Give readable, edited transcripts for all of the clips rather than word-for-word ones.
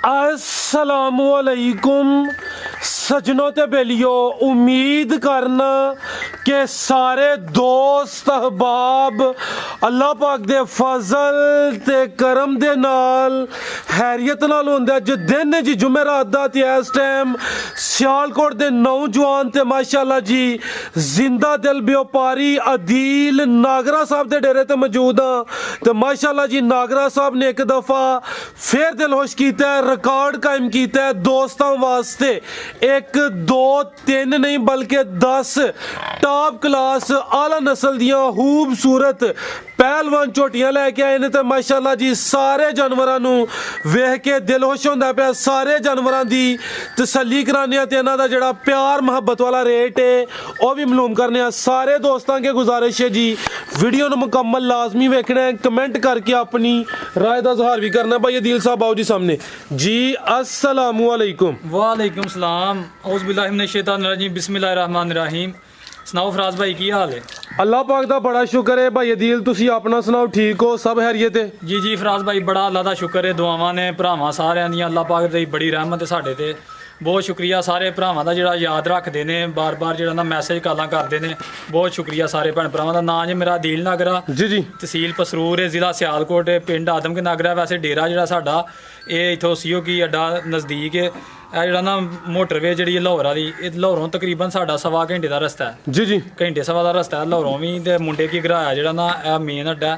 अस्सलामुअलैकुम सजनों ते बेलियो उम्मीद करना कि सारे दोस्त अहबाब अल्लाह पाक दे फजल ते करम दे नाल हैरियत नाल होंदा जो दिन जी जुमेरात दा ते इस टाइम सियालकोट दे नौजवान ते माशाअल्लाह जी जिंदा दिल व्यापारी अदील नागरा साहब दे डेरे ते मौजूद हां ते माशाअल्लाह जी नागरा साहब ने एक दफ़ा फिर दिल खुश कीता है, रिकॉर्ड कायम किया है दोस्तों वास्ते। एक दो तीन नहीं बल्कि 10 टॉप क्लास आला नस्ल दियां खूबसूरत पहलवान झोटियां लैके आए ने ते माशाअल्लाह जी सारे जानवरां नूं वेख के दिल खुश होंदा पिया। सारे जानवरां दी तसल्ली कराने ते इन्हां दा जिहड़ा प्यार मुहब्बत वाला रेट है वह भी मालूम करने। सारे दोस्तों के गुजारिश है जी वीडियो नूं मुकम्मल लाजमी वेखना है, कमेंट करके अपनी राय दा इज़हार भी करना। भाई अदील साहब आओ जी सामने जी। अस्सलामु अलैकुम। वालेकुम सलाम। औज़ु बिल्लाहि मिनश शैतानिर रजीम। बिस्मिल्लाहिर रहमानिर रहीम। सुनाओ फराज भाई की हाल है? अल्लाह पाक दा बड़ा शुक्र है। भाई अदील तुसी अपना सुनाओ, ठीक हो? सब हैरियत है? जी जी फराज भाई बड़ा अल्लाह दा शुक्र है, दुआवां ने भरावां सारिਆਂ ਦੀਆਂ अल्लाह पाक दी बड़ी रहमत है साडे ते। बहुत शुक्रिया सारे भरावां दा जिहड़ा याद रखदे ने, बार बार जिहड़ा ना मैसेज कालां करदे ने। बहुत शुक्रिया सारे भैन भरावां दा। नाम है मेरा अदील नागरा जी जी। तहसील पसरूर है, जिला सियालकोट है, पिंड आदम के नागरा। वैसे डेरा जिहड़ा साडा ये इत्थों सीओ की अड्डा नज़दीक है। ਇਹ ਜਿਹੜਾ ਨਾ ਮੋਟਰਵੇ ਜਿਹੜੀ ਲਾਹੌਰ ਵਾਲੀ, ਇਹ ਲਾਹੌਰੋਂ ਤਕਰੀਬਨ ਸਾਡਾ 1.25 ਘੰਟੇ ਦਾ ਰਸਤਾ ਹੈ। जी जी। ਘੰਟੇ ਸਵਾ ਦਾ ਰਸਤਾ ਹੈ ਲਾਹੌਰੋਂ ਵੀ। ਤੇ ਮੁੰਡੇ ਕੀ ਘਰਾਇਆ ਜਿਹੜਾ ਨਾ ਇਹ ਮੇਨ ਅੱਡਾ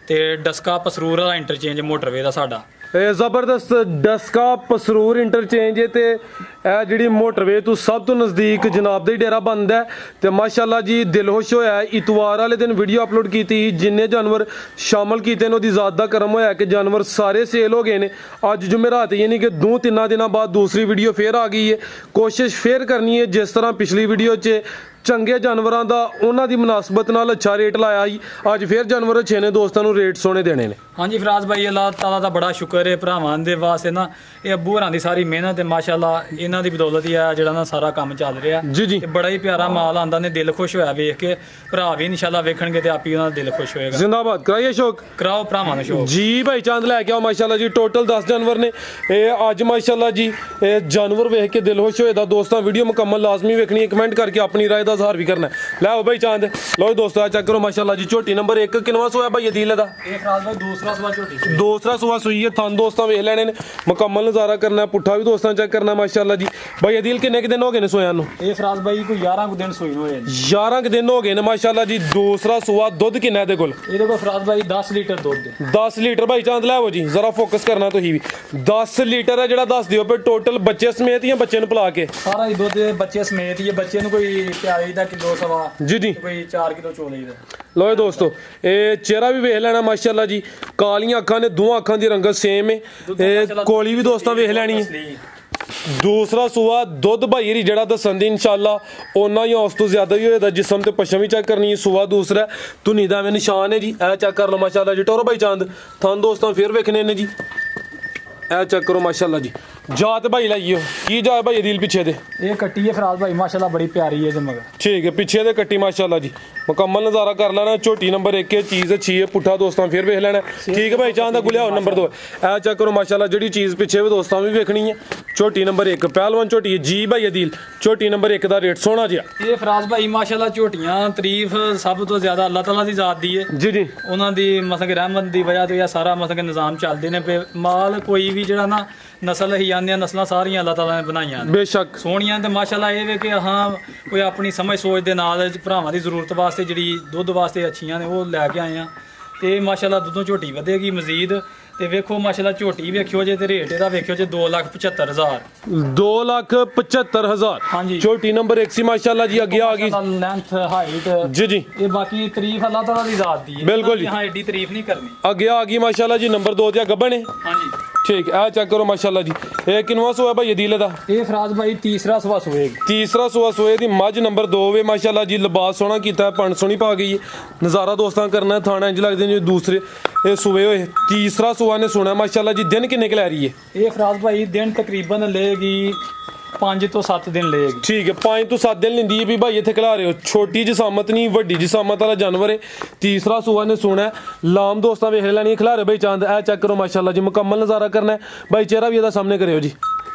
ਤੇ ਡਸਕਾ ਪਸਰੂਰ ਵਾਲਾ ਇੰਟਰਚੇਂਜ ਮੋਟਰਵੇ ਦਾ ਸਾਡਾ। ਜ਼ਬਰਦਸਤ ਡਸਕਾ ਪਸਰੂਰ ਇੰਟਰਚੇਂਜ ਹੈ ਤੇ ਇਹ ਜਿਹੜੀ ਮੋਟਰਵੇ ਤੋਂ ਸਭ ਤੋਂ ਨਜ਼ਦੀਕ ਜਨਾਬ ਦਾ ਹੀ ਡੇਰਾ ਬਣਦਾ ਹੈ ਤੇ ਮਾਸ਼ਾਅੱਲਾ ਜੀ ਦਿਲ ਖੁਸ਼ ਹੋਇਆ। ਇਤਵਾਰ ਵਾਲੇ ਦਿਨ ਵੀਡੀਓ ਅਪਲੋਡ ਕੀਤੀ, ਜਿੰਨੇ ਜਾਨਵਰ ਸ਼ਾਮਲ ਕੀਤੇ ਨੇ ਉਹਦੀ ਜ਼ਾਤ ਦਾ ਕਰਮ ਹੋਇਆ ਕਿ ਜਾਨਵਰ ਸਾਰੇ ਸੇਲ ਹੋ ਗਏ ਨੇ। ਅੱਜ ਜੁਮੇਰਾਤ ਯਾਨੀ ਕਿ 2-3 ਦਿਨਾਂ ਬਾਅਦ ਦੂਸਰੀ ਵੀਡੀਓ ਫੇਰ ਆ ਗਈ ਹੈ। ਕੋਸ਼ਿਸ਼ ਫੇਰ ਕਰਨੀ ਹੈ ਜਿਸ ਤਰ੍ਹਾਂ ਪਿਛਲੀ ਵੀਡੀਓ 'ਚ ਚੰਗੇ ਜਾਨਵਰਾਂ ਦਾ ਉਹਨਾਂ ਦੀ ਮੁਨਾਸਬਤ ਨਾਲ ਅੱਛਾ ਰੇਟ ਲਾਇਆ ਸੀ, ਅੱਜ ਫੇਰ ਜਾਨਵਰ ਅੱਛੇ ਨੇ, ਦੋਸਤਾਂ ਨੂੰ ਰੇਟ ਸੋਹਣੇ ਦੇਣੇ ਨੇ। ਹਾਂਜੀ ਫਰਾਜ਼ ਭਾਈ ਅੱਲਾਹ ਤਾਲਾ ਦਾ ਬੜਾ ਸ਼ੁਕਰ ਹੈ ਭਰਾਵਾਂ ਦੇ ਵਾਸਤੇ ਨਾ। ਇਹ ਅੱਬੂ ਹੋਰਾਂ ਦੀ ਸਾਰੀ ਮਿਹਨਤ ਹੈ ਮਾਸ਼ਾਅੱਲਾ, ਇਹਨਾਂ ਦੀ ਬਦੌਲਤ ਹੀ ਆ ਜਿਹੜਾ ਨਾ ਸਾਰਾ ਕੰਮ ਚੱਲ ਰਿਹਾ ਜੀ ਜੀ। ਤੇ ਬੜਾ ਹੀ ਪਿਆਰਾ ਮਾਲ ਆਂਦਾ ਨੇ, ਦਿਲ ਖੁਸ਼ ਹੋਇਆ ਵੇਖ ਕੇ। ਭਰਾ ਵੀ ਇਨਸ਼ਾਅੱਲਾ ਵੇਖਣਗੇ ਤੇ ਆਪੀ ਉਹਨਾਂ ਦਾ ਦਿਲ ਖੁਸ਼ ਹੋਏਗਾ। ਜ਼ਿੰਦਾਬਾਦ। ਕਰਾਈਏ ਸ਼ੌਕ, ਕਰਾਓ ਭਰਾਵਾਂ ਨੂੰ ਸ਼ੌਕ ਜੀ। ਭਾਈ ਚੰਦ ਲੈ ਕੇ ਆਓ ਮਾਸ਼ਾਅੱਲਾ ਜੀ। ਟੋਟਲ 10 ਜਾਨਵਰ ਨੇ ਇਹ ਅੱਜ ਮਾਸ਼ਾਅੱਲਾ ਜੀ। ਇਹ ਜਾਨਵਰ ਵੇਖ ਕੇ ਦਿਲ ਖੁਸ਼ ਹੋਏਦਾ। ਦੋਸਤਾਂ ਵੀਡੀਓ ਮੁਕੰਮਲ ਲਾਜ਼ਮੀ ਵੇਖਣੀ ਹੈ, ਕਮੈਂਟ ਕਰਕੇ ਆਪਣੀ ਰਾਏ ਦਾ ਇਜ਼ਹਾਰ ਵੀ ਕਰਨਾ। ਲੈ ਆਓ ਭਾਈ ਚੰਦ। ਲਓ ਦੋਸਤੋ ਚੈੱਕ ਕਰੋ ਮਾਸ਼ਾਅੱਲਾ ਜੀ। ਝੋਟੀ ਨੰਬਰ 1 ਕਿਨਵਾ ਸੋਇਆ ਭਾਈ ਅਦੀਲ ਦਾ? ਇਹ ਫਰਾਜ਼ ਭਾਈ ਦੂਸਰਾ ਸਵਾ ਝੋਟੀ। ਦੂਸਰਾ ਸੂਆ ਸੂਈ ਹੈ। ਥਣ ਦੋਸਤਾਂ ਵੇਖ ਲੈਣੇ ਨੇ, ਮੁਕੰਮਲ ਨਜ਼ਾਰਾ ਕਰਨਾ, ਪੁੱਠਾ ਵੀ ਦੋਸਤਾਂ ਚੈੱਕ ਕਰਨਾ ਮਾਸ਼ਾਅੱਲਾ ਜੀ। ਭਾਈ ਅਦੀਲ ਕਿੰਨੇ ਕੁ ਦਿਨ ਹੋ ਗਏ ਨੇ ਸੋਇਆਂ ਨੂੰ? ਇਹ ਫਰਾਜ਼ ਭਾਈ ਕੋਈ 11 ਕੁ ਦਿਨ ਸੋਈ ਹੋਏ ਨੇ। 11 ਕੁ ਦਿਨ ਹੋ ਗਏ ਨੇ ਮਾਸ਼ਾਅੱਲਾ ਜੀ। ਦੂਸਰਾ ਸੂਆ। ਦੁੱਧ ਕਿੰਨਾ ਇਹਦੇ ਕੋਲ? ਇਹਦੇ ਕੋਲ ਫਰਾਜ਼ ਭਾਈ 10 ਲੀਟਰ ਦੁੱਧ ਹੈ। 10 ਲੀਟਰ ਭਾਈ ਚਾਂਦ ਲੈ ਆਓ ਜੀ, ਜ਼ਰਾ ਫੋਕਸ ਕਰਨਾ ਤੁਸੀਂ ਵੀ। 10 ਲੀਟਰ ਹੈ ਜਿਹੜਾ ਦੱਸ ਦਿਓ। ਪਰ ਟੋਟਲ ਬੱਚੇ ਸਮੇਤ ਜਾਂ ਬੱਚੇ ਨੂੰ ਪਿਲਾ ਕੇ? ਸਾਰਾ ਹੀ ਦੁੱਧ ਬੱਚੇ ਸਮੇਤ ਹੀ ਹੈ। ਬੱਚੇ ਨੂੰ ਕੋਈ ਪਿਆਈ ਦਾ ਕਿਲੋ ਸਵਾ, ਜੀ ਜੀ, ਕੋਈ 4 ਕਿਲੋ ਚੋਲੇ ਦਾ। ਲਓ ਦੋਸਤੋ ਇਹ ਚਿਹਰਾ ਵੀ ਵੇਖ ਲੈਣਾ ਮਾਸ਼ਾਅੱਲਾ ਜੀ। ਕਾਲੀਆਂ ਅੱਖਾਂ ਨੇ, ਦੋਵਾਂ ਅੱਖਾਂ ਦੀ ਰੰਗਤ ਸੇਮ ਹੈ। ਇਹ ਕੋਲੀ ਵੀ ਦੋਸਤਾਂ ਵੇਖ ਲੈਣੀ ਹੈ। ਦੂਸਰਾ ਸੂਆ। ਦੁੱਧ ਭਾਈ ਜਿਹੜਾ ਦੱਸਣ ਦੀ ਇਨਸ਼ਾਅੱਲਾ ਉਹਨਾਂ ਹੀ ਉਸ ਤੋਂ ਜ਼ਿਆਦਾ ਹੀ ਹੋਏਗਾ। ਜਿਸਮ ਤੇ ਪਸ਼ਮ ਵੀ ਚੈੱਕ ਕਰਨੀ ਹੈ। ਸੂਆ ਦੂਸਰਾ। ਧੁਨੀ ਦਾ ਐਵੇਂ ਨਿਸ਼ਾਨ ਹੈ ਜੀ, ਇਹ ਚੈੱਕ ਕਰ ਲਓ ਮਾਸ਼ਾਅੱਲਾ ਜੀ। ਟੋਰੋ ਭਾਈ ਚਾਂਦ ਥਣ ਦੋਸਤਾਂ ਫੇਰ ਵੇਖਣੇ ਨੇ ਜੀ, ਇਹ ਚੈੱਕ ਕਰੋ ਮਾਸ਼ਾਅੱਲਾ ਜੀ। ਜਾਤ ਭਾਈ ਲਾਈਓ ਕੀ ਜਾਤ ਭਾਈ ਅਦੀਲ ਪਿੱਛੇ ਦੇ? ਇਹ ਕੱਟੀ ਹੈ ਫਰਾਜ਼ ਭਾਈ ਮਾਸ਼ਾਅੱਲਾ ਬੜੀ ਪਿਆਰੀ ਹੈ ਤੇ ਮਗਰ। ਠੀਕ ਹੈ, ਪਿੱਛੇ ਦੇ ਕੱਟੀ ਮਾਸ਼ਾਅੱਲਾ ਜੀ। ਮੁਕੰਮਲ ਨਜ਼ਾਰਾ ਕਰ ਲੈਣਾ। ਝੋਟੀ ਨੰਬਰ 1 ਹੈ, ਚੀਜ਼ ਅੱਛੀ ਹੈ, ਪੁੱਠਾ ਦੋਸਤਾਂ ਫੇਰ ਵੇਖ ਲੈਣਾ। ਠੀਕ ਹੈ ਭਾਈ ਚਾਂਦ ਦਾ ਗੁਲਿਆ ਨੰਬਰ 2। ਇਹ ਚੈੱਕ ਕਰੋ ਮਾਸ਼ਾਅੱਲਾ ਜਿਹੜੀ ਚੀਜ਼ ਪਿੱਛੇ ਵੀ ਦੋਸਤਾਂ ਵੀ ਵੇਖਣੀ ਹੈ। ਝੋਟੀ ਨੰਬਰ 1 ਪਹਿਲਵਾਨ ਝੋਟੀ ਹੈ ਜੀ ਭਾਈ ਅਦੀਲ। ਝੋਟੀ ਨੰਬਰ 1 ਦਾ ਰੇਟ ਸੋਹਣਾ ਜਿਹਾ। ਇਹ ਫਰਾਜ਼ ਭਾਈ ਮਾਸ਼ਾਅੱਲਾ ਝੋਟੀਆਂ ਤਾਰੀਫ ਸਭ ਤੋਂ ਜ਼ਿਆਦਾ ਅੱਲਾਹ ਤਾਲਾ ਦੀ ਜ਼ਾਤ ਦੀ ਹੈ। ਜੀ ਜੀ। ਉਹਨਾਂ ਦੀ ਮਤਲਬ ਕਿ ਰਹਿਮਤ ਦੀ ਵਜ੍ਹਾ ਤੋਂ ਇਹ ਸਾਰਾ ਮਤਲਬ ਕਿ ਨਿਜ਼ਾਮ ਚੱਲਦੇ ਨੇ ਪਏ। ਮਾਲ ਕੋਈ ਵੀ ਜਿਹੜਾ ਨਾ ਨਸਲ ਹੀ ਆਉਂਦੀਆਂ ਨਸਲਾਂ ਸਾਰੀਆਂ ਅੱਲਾਹ ਤਾਲਾ ਨੇ ਬਣਾਈਆਂ ਨੇ ਬੇਸ਼ੱਕ ਸੋਹਣੀਆਂ। ਤੇ ਮਾਸ਼ਾਅੱਲਾ ਇਹ ਵੇ ਕਿ ਹਾਂ ਕੋਈ ਆਪਣੀ ਸਮਝ ਸੋਚ ਦੇ ਨਾਲ ਭਰਾਵਾਂ ਦੀ ਜ਼ਰੂਰਤ ਵਾਸਤੇ ਜਿਹੜੀ ਦੁੱਧ ਵਾਸਤੇ ਅੱਛੀਆਂ ਨੇ ਉਹ ਲੈ ਕੇ ਆਏ ਆ। ਤੇ ਮਾਸ਼ਾਅੱਲਾ ਦੁੱਧੋਂ ਝੋਟੀ ਵਧੇਗੀ ਮਜ਼ੀਦ। ਤੇ ਵੇਖੋ ਮਾਸ਼ਾਅੱਲਾ ਝੋਟੀ ਵੇਖਿਓ ਜੇ ਤੇ ਰੇਟ ਇਹਦਾ ਵੇਖਿਓ ਜੇ 2,75,000। 2,75,000 ਹਾਂਜੀ। ਝੋਟੀ ਨੰਬਰ 1 ਸੀ ਮਾਸ਼ਾਅੱਲਾ ਜੀ। ਅੱਗੇ ਆ ਗਈ ਲੈਂਥ ਹਾਈਟ ਜੀ ਜੀ। ਇਹ ਬਾਕੀ ਤਾਰੀਫ ਅੱਲਾਹ ਤਾਲਾ ਦੀ ਜ਼ਾਤ ਦੀ ਹੈ। ਬਿਲਕੁਲ ਜੀ। ਹਾਂ ਐਡੀ ਤਾਰੀਫ ਨਹੀਂ ਕਰਨੀ। ਅੱਗੇ ਆ ਗਈ ਮਾਸ਼ਾਅੱਲਾ ਜੀ ਨੰਬਰ 2 ਤੇ ਗੱਬਣ ਹੈ। ਹਾਂਜੀ ਠੀਕ ਹੈ, ਚੈੱਕ ਕਰੋ ਮਾਸ਼ਾਅੱਲਾ ਜੀ। ਇਹ ਕਿਨਵਾ ਸੋਇਆ ਭਾਈ ਅਦੀਲ ਦਾ? ਇਹ ਫਰਾਜ਼ ਭਾਈ ਤੀਸਰਾ ਸਵਾ ਸੋਏਗੀ। ਤੀਸਰਾ ਸੂਆ ਸੋਏ ਦੀ ਮੱਝ ਨੰਬਰ 2 ਵੇ ਮਾਸ਼ਾਅੱਲਾ ਜੀ। ਲਿਬਾਸ ਸੋਹਣਾ ਕੀਤਾ, ਪਣ ਸੋਹਣੀ ਪਾ ਗਈ ਹੈ। ਨਜ਼ਾਰਾ ਦੋਸਤਾਂ ਕਰਨਾ। ਥਾਣਾ ਇੰਜ ਲੱਗਦੇ ਨੇ ਦੂਸਰੇ ਇਹ ਸੂਏ ਹੋਏ। ਤੀਸਰਾ ਸੂਆ ਨੇ ਸੋਣਾ ਮਾਸ਼ਾਅੱਲਾ ਜੀ। ਦਿਨ ਕਿੰਨੇ ਕੁ ਲੈ ਰਹੀ ਹੈ? ਇਹ ਫਰਾਜ਼ ਭਾਈ ਦਿਨ ਤਕਰੀਬਨ ਲਏਗੀ 5 ਤੋਂ 7 ਦਿਨ ਲਏਗੀ। ਠੀਕ ਹੈ 5 ਤੋਂ 7 ਦਿਨ ਲੈਂਦੀ ਹੈ ਵੀ ਭਾਈ ਇੱਥੇ ਖਿਲਾ ਰਹੇ ਹੋ। ਛੋਟੀ ਜਸਾਮਤ ਨਹੀਂ ਵੱਡੀ ਜਸਾਮਤ ਵਾਲਾ ਜਾਨਵਰ ਹੈ। ਤੀਸਰਾ ਸੂਆ ਨੇ ਸੁਣਾ ਲਾਮ ਦੋਸਤਾਂ ਵੇਖ ਲੈਣੀ ਖਿਲਾ ਰਹੇ ਭਾਈ ਚੰਦ ਇਹ ਚੈੱਕ ਕਰੋ ਮਾਸ਼ਾਅੱਲਾ ਜੀ ਮੁਕੰਮਲ ਨਜ਼ਾਰਾ ਕਰਨਾ ਹੈ ਭਾਈ ਚਿਹਰਾ ਵੀ ਇਹਦਾ ਸਾਹਮਣੇ ਕਰਿਓ ਜੀ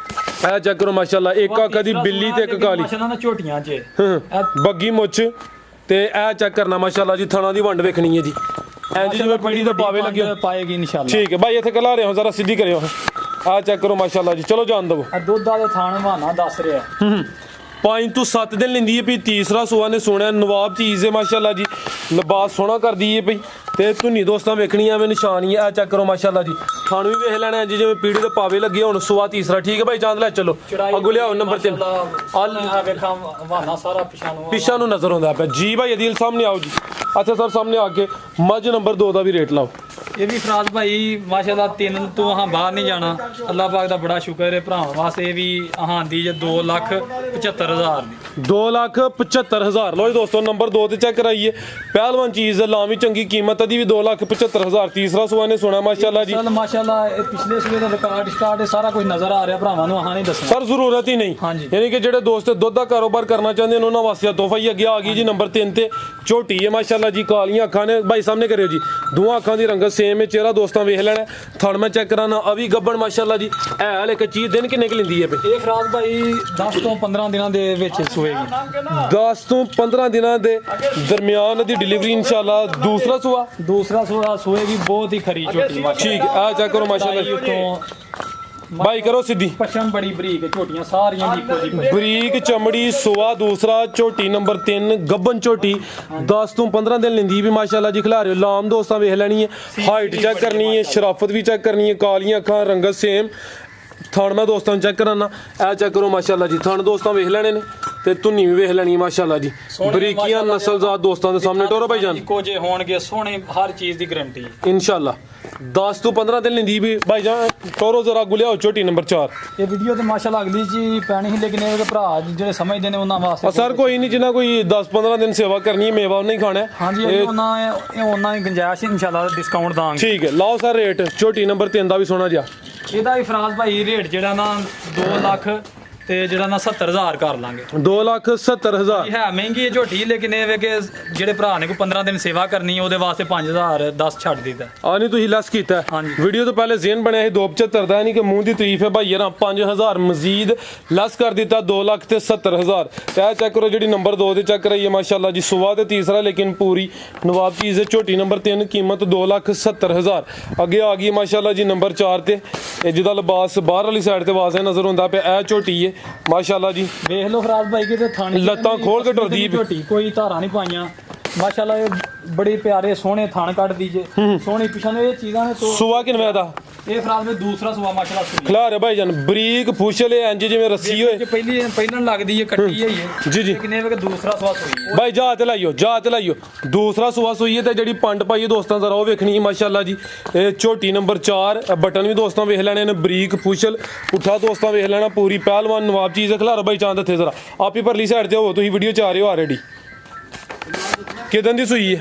ਇਹ ਚੈੱਕ ਕਰੋ ਮਾਸ਼ਾਅੱਲਾ ਇੱਕ ਅੱਖ ਦੀ ਬਿੱਲੀ ਤੇ ਇੱਕ ਕਾਲੀ ਮਾਸ਼ਾਅੱਲਾ ਝੋਟੀਆਂ 'ਚ ਬੱਗੀ ਮੁੱਛ ਤੇ ਇਹ ਚੈੱਕ ਕਰਨਾ ਮਾਸ਼ਾਅੱਲਾ ਜੀ ਥਣਾ ਦੀ ਵੰਡ ਵੇਖਣੀ ਹੈ ਜੀ ਇੰਜ ਜਿਵੇਂ ਪੀੜੀ ਦੇ ਪਾਵੇ ਲੱਗੇ ਪਾਏਗੀ ਇਨਸ਼ਾਅੱਲਾ। ਠੀਕ ਹੈ ਭਾਈ ਇੱਥੇ ਖਿਲਾ ਰਹੇ ਹੋ ਜ਼ਰਾ ਸਿੱਧੀ ਕਰਿਓ ਆ ਚੈੱਕ ਕਰੋ ਮਾਸ਼ਾਅੱਲਾ ਜੀ ਚਲੋ ਜਾਣ ਦਵੋ ਦੁੱਧ ਵਾਲੇ ਥਾਣ ਬਹਾਨਾ ਦੱਸ ਰਿਹਾ 5 ਤੋਂ 7 ਦਿਨ ਲੈਂਦੀ ਹੈ ਵੀ ਤੀਸਰਾ ਸੂਆ ਨੇ ਸੁਣਿਆ ਨਵਾਬ ਚੀਜ਼ ਹੈ ਮਾਸ਼ਾਅੱਲਾ ਜੀ ਲਿਬਾਸ ਸੋਹਣਾ ਕਰਦੀ ਹੈ ਭਈ ਤੇ ਧੁੰਨੀ ਦੋਸਤਾਂ ਵੇਖਣੀ ਐਵੇਂ ਨਿਸ਼ਾਨੀ ਹੈ ਆ ਚੈੱਕ ਕਰੋ ਮਾਸ਼ਾਅੱਲਾ ਜੀ ਥਾਣ ਵੀ ਵੇਖ ਲੈਣਾ ਜਿਵੇਂ ਪੀੜੀ ਦੇ ਪਾਵੇ ਲੱਗੇ ਹੁਣ ਸੂਆ ਤੀਸਰਾ ਠੀਕ ਹੈ ਭਾਈ ਚਾਂਦ ਲੈ ਚਲੋ ਅੱਗੋਂ ਲਿਆਓ ਨੰਬਰ 3 ਆ ਵੇਖਾਂ ਬਹਾਨਾ ਸਾਰਾ ਪਿਛਾ ਨੂੰ ਨਜ਼ਰ ਆਉਂਦਾ ਪਿਆ ਜੀ ਭਾਈ ਅਦੀਲ ਸਾਹਮਣੇ ਆਓ ਜੀ ਅੱਛਾ ਸਰ ਸਾਹਮਣੇ ਆ ਕੇ ਮੱਝ ਨੰਬਰ 2 ਦਾ ਵੀ ਰੇਟ ਲਾਓ। ਇਹ ਵੀ ਫਰਾਜ਼ ਭਾਈ ਮਾਸ਼ਾਅੱਲਾ 3 ਤੋਂ ਬਾਹਰ ਨਹੀਂ ਜਾਣਾ ਅੱਲਾਹ ਪਾਕ ਦਾ ਬੜਾ ਸ਼ੁਕਰ ਹੈ ਭਰਾਵਾਂ ਵਾਸਤੇ ਇਹ ਵੀ ਆਂਦੀ ਜੇ 2,75,000 ਦੀ 2,75,000 ਲੋ ਜੀ ਦੋਸਤੋ ਨੰਬਰ 2 ਤੇ ਚੈੱਕ ਕਰਾਈਏ ਪਹਿਲਵਾਨ ਚੀਜ਼ ਲਾਵੀਂ ਚੰਗੀ ਕੀਮਤ ਦੀ ਵੀ 2,75,000 ਤੀਸਰਾ ਸੂਆ ਨੇ ਸੁਣਾ ਮਾਸ਼ਾਅੱਲਾ ਜੀ ਮਾਸ਼ਾਅੱਲਾ ਇਹ ਪਿਛਲੇ ਸੂਏ ਦਾ ਰਿਕਾਰਡ ਸਟਾਰਟ ਸਾਰਾ ਕੁਝ ਨਜ਼ਰ ਆ ਰਿਹਾ ਭਰਾਵਾਂ ਨੂੰ ਨਹੀਂ ਦੱਸਣਾ ਸਰ ਜ਼ਰੂਰਤ ਹੀ ਨਹੀਂ ਯਾਨੀ ਕਿ ਜਿਹੜੇ ਦੋਸਤ ਦੁੱਧ ਦਾ ਕਾਰੋਬਾਰ ਕਰਨਾ ਚਾਹੁੰਦੇ ਨੇ ਉਹਨਾਂ ਵਾਸਤੇ ਤੋਹਫਾ ਹੀ ਅੱਗੇ ਆ ਗਈ ਜੀ ਨੰਬਰ 3 ਤੇ ਝੋਟੀ ਹੈ ਮਾਸ਼ਾਅੱਲਾ ਜੀ ਕਾਲੀਆਂ ਅੱਖਾਂ ਨੇ ਭਾਈ ਸਾਹਮਣੇ ਕਰਿਓ ਜੀ ਦੋਹਾਂ ਅੱਖਾਂ ਦੀ ਰੰਗਤ ਸੇਮ ਹੈ ਚਿਹਰਾ ਦੋਸਤਾਂ ਵੇਖ ਲੈਣਾ ਥਣ ਮੈਂ ਚੈੱਕ ਕਰਾਣਾ ਅਵੀ ਗੱਬਣ ਮਾਸ਼ਾਅੱਲਾ ਜੀ ਇਹ ਹਲੇ ਕੱਚੀ ਦਿਨ ਕਿੰਨੇ ਕ ਲੈਂਦੀ ਹੈ ਇਹ ਫਰਾਜ਼ ਭਾਈ 10 ਤੋਂ 15 ਦਿਨਾਂ ਦੇ ਵਿੱਚ ਸੂਏਗੀ 10 ਤੋਂ 15 ਦਿਨਾਂ ਦੇ ਦਰਮਿਆਨ ਦੀ ਡਿਲੀਵਰੀ ਇਨਸ਼ਾਅੱਲਾ ਦੂਸਰਾ ਸੂਆ ਸੂਏਗੀ ਬਹੁਤ ਹੀ ਖਰੀ ਝੋਟੀ ਠੀਕ ਆ ਚੈੱਕ ਕਰੋ ਮਾਸ਼ਾਅੱਲਾ ਭਾਈ ਕਰੋ ਸਿੱਧੀ ਪਛਮ ਬੜੀ ਬਰੀਕ ਝੋਟੀਆਂ ਸਾਰੀਆਂ ਦੀ ਇੱਕੋ ਜਿਹੀ ਬਰੀਕ ਚਮੜੀ ਸੂਆ ਦੂਸਰਾ ਝੋਟੀ ਨੰਬਰ 3 ਗੱਬਨ ਝੋਟੀ 10 ਤੋਂ 15 ਦਿਨ ਲੈਂਦੀ ਵੀ ਮਾਸ਼ਾਅੱਲਾ ਜੀ ਖਿਲਾ ਰਹੇ ਹੋ ਲਾਮ ਦੋਸਤਾਂ ਵੇਖ ਲੈਣੀ ਹੈ ਹਾਈਟ ਚੈੱਕ ਕਰਨੀ ਹੈ ਸ਼ਰਾਫਤ ਵੀ ਚੈੱਕ ਕਰਨੀ ਹੈ ਕਾਲੀਆਂ ਅੱਖਾਂ ਰੰਗਤ ਸੇਮ ਥਣ ਮੈਂ ਦੋਸਤਾਂ ਨੂੰ ਚੈੱਕ ਕਰਾਨਾ ਇਹ ਚੈੱਕ ਕਰੋ ਮਾਸ਼ਾਅੱਲਾ ਜੀ ਥਣ ਦੋਸਤਾਂ ਵੇਖ ਲੈਣੇ ਨੇ ਤੇ ਧੁੰਨੀ ਵੀ ਵੇਖ ਲੈਣੀ ਮਾਸ਼ਾਅੱਲਾ ਜੀ ਬਰੀਕੀਆਂ ਨਸਲਜ਼ਾਤ ਦੋਸਤਾਂ ਦੇ ਸਾਹਮਣੇ ਟੋਰੋ ਭਾਈ ਜਾਨ ਇੱਕੋ ਜੇ ਹੋਣਗੇ ਸੋਹਣੇ ਹਰ ਚੀਜ਼ ਦੀ ਗਾਰੰਟੀ ਇਨਸ਼ਾਅੱਲਾ 10 ਤੋਂ 15 ਦਿਨ ਲੈਂਦੀ ਵੀ ਭਾਈ ਜਾਨ ਟੋਰੋ ਜ਼ਰਾ ਗੁਲਿਆਓ ਝੋਟੀ ਨੰਬਰ 4 ਇਹ ਵੀਡੀਓ ਤੇ ਮਾਸ਼ਾਅੱਲਾ ਅਗਲੀ ਜੀ ਪੈਣੀ ਸੀ ਲੇਕਿਨ ਇਹ ਭਰਾ ਜਿਹੜੇ ਸਮਝਦੇ ਨੇ ਉਹਨਾਂ ਵਾਸਤੇ ਸਰ ਕੋਈ ਨਹੀਂ ਜਿੰਨਾ ਕੋਈ 10-15 ਦਿਨ ਸੇਵਾ ਕਰਨੀ ਹੈ ਮੇਵਾ ਉਹਨੇ ਹੀ ਖਾਣਾ ਹਾਂਜੀ ਉਹਨਾਂ ਹੀ ਗੁੰਜਾਇਸ਼ ਇਨਸ਼ਾਅੱਲਾ ਡਿਸਕਾਊਂਟ ਦਾਂਗੇ ਠੀਕ ਹੈ ਲਾਓ ਸਰ ਰੇਟ ਝੋਟੀ ਨੰਬਰ 3 ਦਾ ਵੀ ਸੋਹਣਾ ਜਿਹਾ ਇਹਦਾ ਵੀ ਫਰਾਜ਼ ਭਾਈ ਰੇਟ ਜਿਹੜਾ ਨਾ 2 ਲੱਖ ਤੇ ਜਿਹੜਾ ਨਾ 70,000 ਕਰ ਲਾਂਗੇ 2,70,000 ਹੈ ਮਹਿੰਗੀ ਹੈ ਝੋਟੀ ਲੇਕਿਨ ਇਹ ਵੇ ਕਿ ਜਿਹੜੇ ਭਰਾ ਨੇ ਕੋਈ 15 ਦਿਨ ਸੇਵਾ ਕਰਨੀ ਉਹਦੇ ਵਾਸਤੇ 5,000 10 ਛੱਡ ਦਿੱਤਾ ਆ ਨਹੀਂ ਤੁਸੀਂ ਲੈਸ ਕੀਤਾ ਵੀਡੀਓ ਤੋਂ ਪਹਿਲੇ ਜ਼ੇਨ ਬਣਿਆ ਸੀ 275 ਦਾ ਨਹੀਂ ਕਿ ਮੂੰਹ ਦੀ ਤਾਰੀਫ ਹੈ ਭਾਈ ਯਾਰ 5,000 ਮਜ਼ੀਦ ਲੈਸ ਕਰ ਦਿੱਤਾ 2,70,000 ਤੇ ਆ ਚੈੱਕ ਕਰੋ ਜਿਹੜੀ ਨੰਬਰ 2 ਤੇ ਚੈੱਕ ਕਰਾਈਏ ਮਾਸ਼ਾਅੱਲਾ ਜੀ ਸੁਵਾ ਤੇ ਤੀਸਰਾ ਲੇਕਿਨ ਪੂਰੀ ਨਵਾਬ ਚੀਜ਼ ਹੈ ਝੋਟੀ ਨੰਬਰ 3 ਕੀਮਤ 2,70,000 ਅੱਗੇ ਆ ਗਈ ਮਾਸ਼ਾਅੱਲਾ ਜੀ ਨੰਬਰ 4 ਤੇ ਇਹ ਜਿਹਦਾ ਲਿਬਾਸ ਬਾਹਰ ਵਾਲੀ ਸਾਈਡ ਤੇ ਵਾਜ਼ਿਹ ਨਜ਼ਰ ਹੁੰਦਾ ਪਿਆ ਇਹ ਝੋਟੀ ਹੈ ਮਾਸ਼ਾਅੱਲਾ ਜੀ ਵੇਖ ਲਓ ਫਰਾਜ਼ ਭਾਈ ਕਿਤੇ ਥਾਣੀ ਲੱਤਾਂ ਖੋਲ ਕੇ ਟੁਰਦੀ ਝੋਟੀ ਕੋਈ ਧਾਰਾਂ ਨਹੀਂ ਪਾਈਆਂ ਮਾਸ਼ਾਅੱਲਾ ਇਹ ਬੜੇ ਪਿਆਰੇ ਸੋਹਣੇ ਥਣ ਕੱਢਦੀ ਜੇ ਸੋਹਣੀ ਪਿਛਾਂ ਇਹ ਚੀਜ਼ਾਂ ਨੇ ਸੁਆ ਕਿਨਵੇਂ ਦਾ ਇਹ ਫਰਾਜ਼ ਵਿੱਚ ਦੂਸਰਾ ਸੁਆ ਮਾਸ਼ਾਅੱਲਾ ਸੁਈ ਖਿਲਾ ਰਹੇ ਭਾਈ ਜਾਨ ਬਰੀਕ ਫੁਸ਼ਲ ਇੰਜ ਜਿਵੇਂ ਰੱਸੀ ਹੋਏ ਪਹਿਲਾਂ ਲੱਗਦੀ ਹੈ ਕੱਟੀ ਹੋਈ ਹੈ ਜੀ ਕਿੰਨੇ ਵੇ ਦੂਸਰਾ ਸੁਆ ਸੂਈ ਭਾਈ ਜਾ ਤੇ ਲਾਈਓ ਦੂਸਰਾ ਸੁਆ ਸੂਈ ਹੈ ਤੇ ਜਿਹੜੀ ਪੰਡ ਪਾਈ ਦੋਸਤਾਂ ਜ਼ਰਾ ਉਹ ਵੇਖਣੀ ਹੈ ਮਾਸ਼ਾਅੱਲਾ ਜੀ ਇਹ ਝੋਟੀ ਨੰਬਰ 4 ਬਟਨ ਵੀ ਦੋਸਤਾਂ ਵੇਖ ਲੈਣੇ ਨੇ ਬਰੀਕ ਫੁਸ਼ਲ ਪੁੱਠਾ ਦੋਸਤਾਂ ਵੇਖ ਲੈਣਾ ਪੂਰੀ ਪਹਿਲਵਾਨ ਨਵਾਬ ਚੀਜ਼ ਖਿਲਾ ਰਹੇ ਭਾਈ ਚਾਂਦ ਇੱਥੇ ਜ਼ਰਾ ਆਪੀ ਪਰਲੀ ਸਾਈਡ ਤੇ ਹੋ ਤੁਸੀਂ ਵੀਡੀਓ ਚ ਆ ਰਹੇ ਹੋ ਆਲਰੇਡੀ ਕਿਦਾਂ ਦੀ ਸੂਈ ਹੈ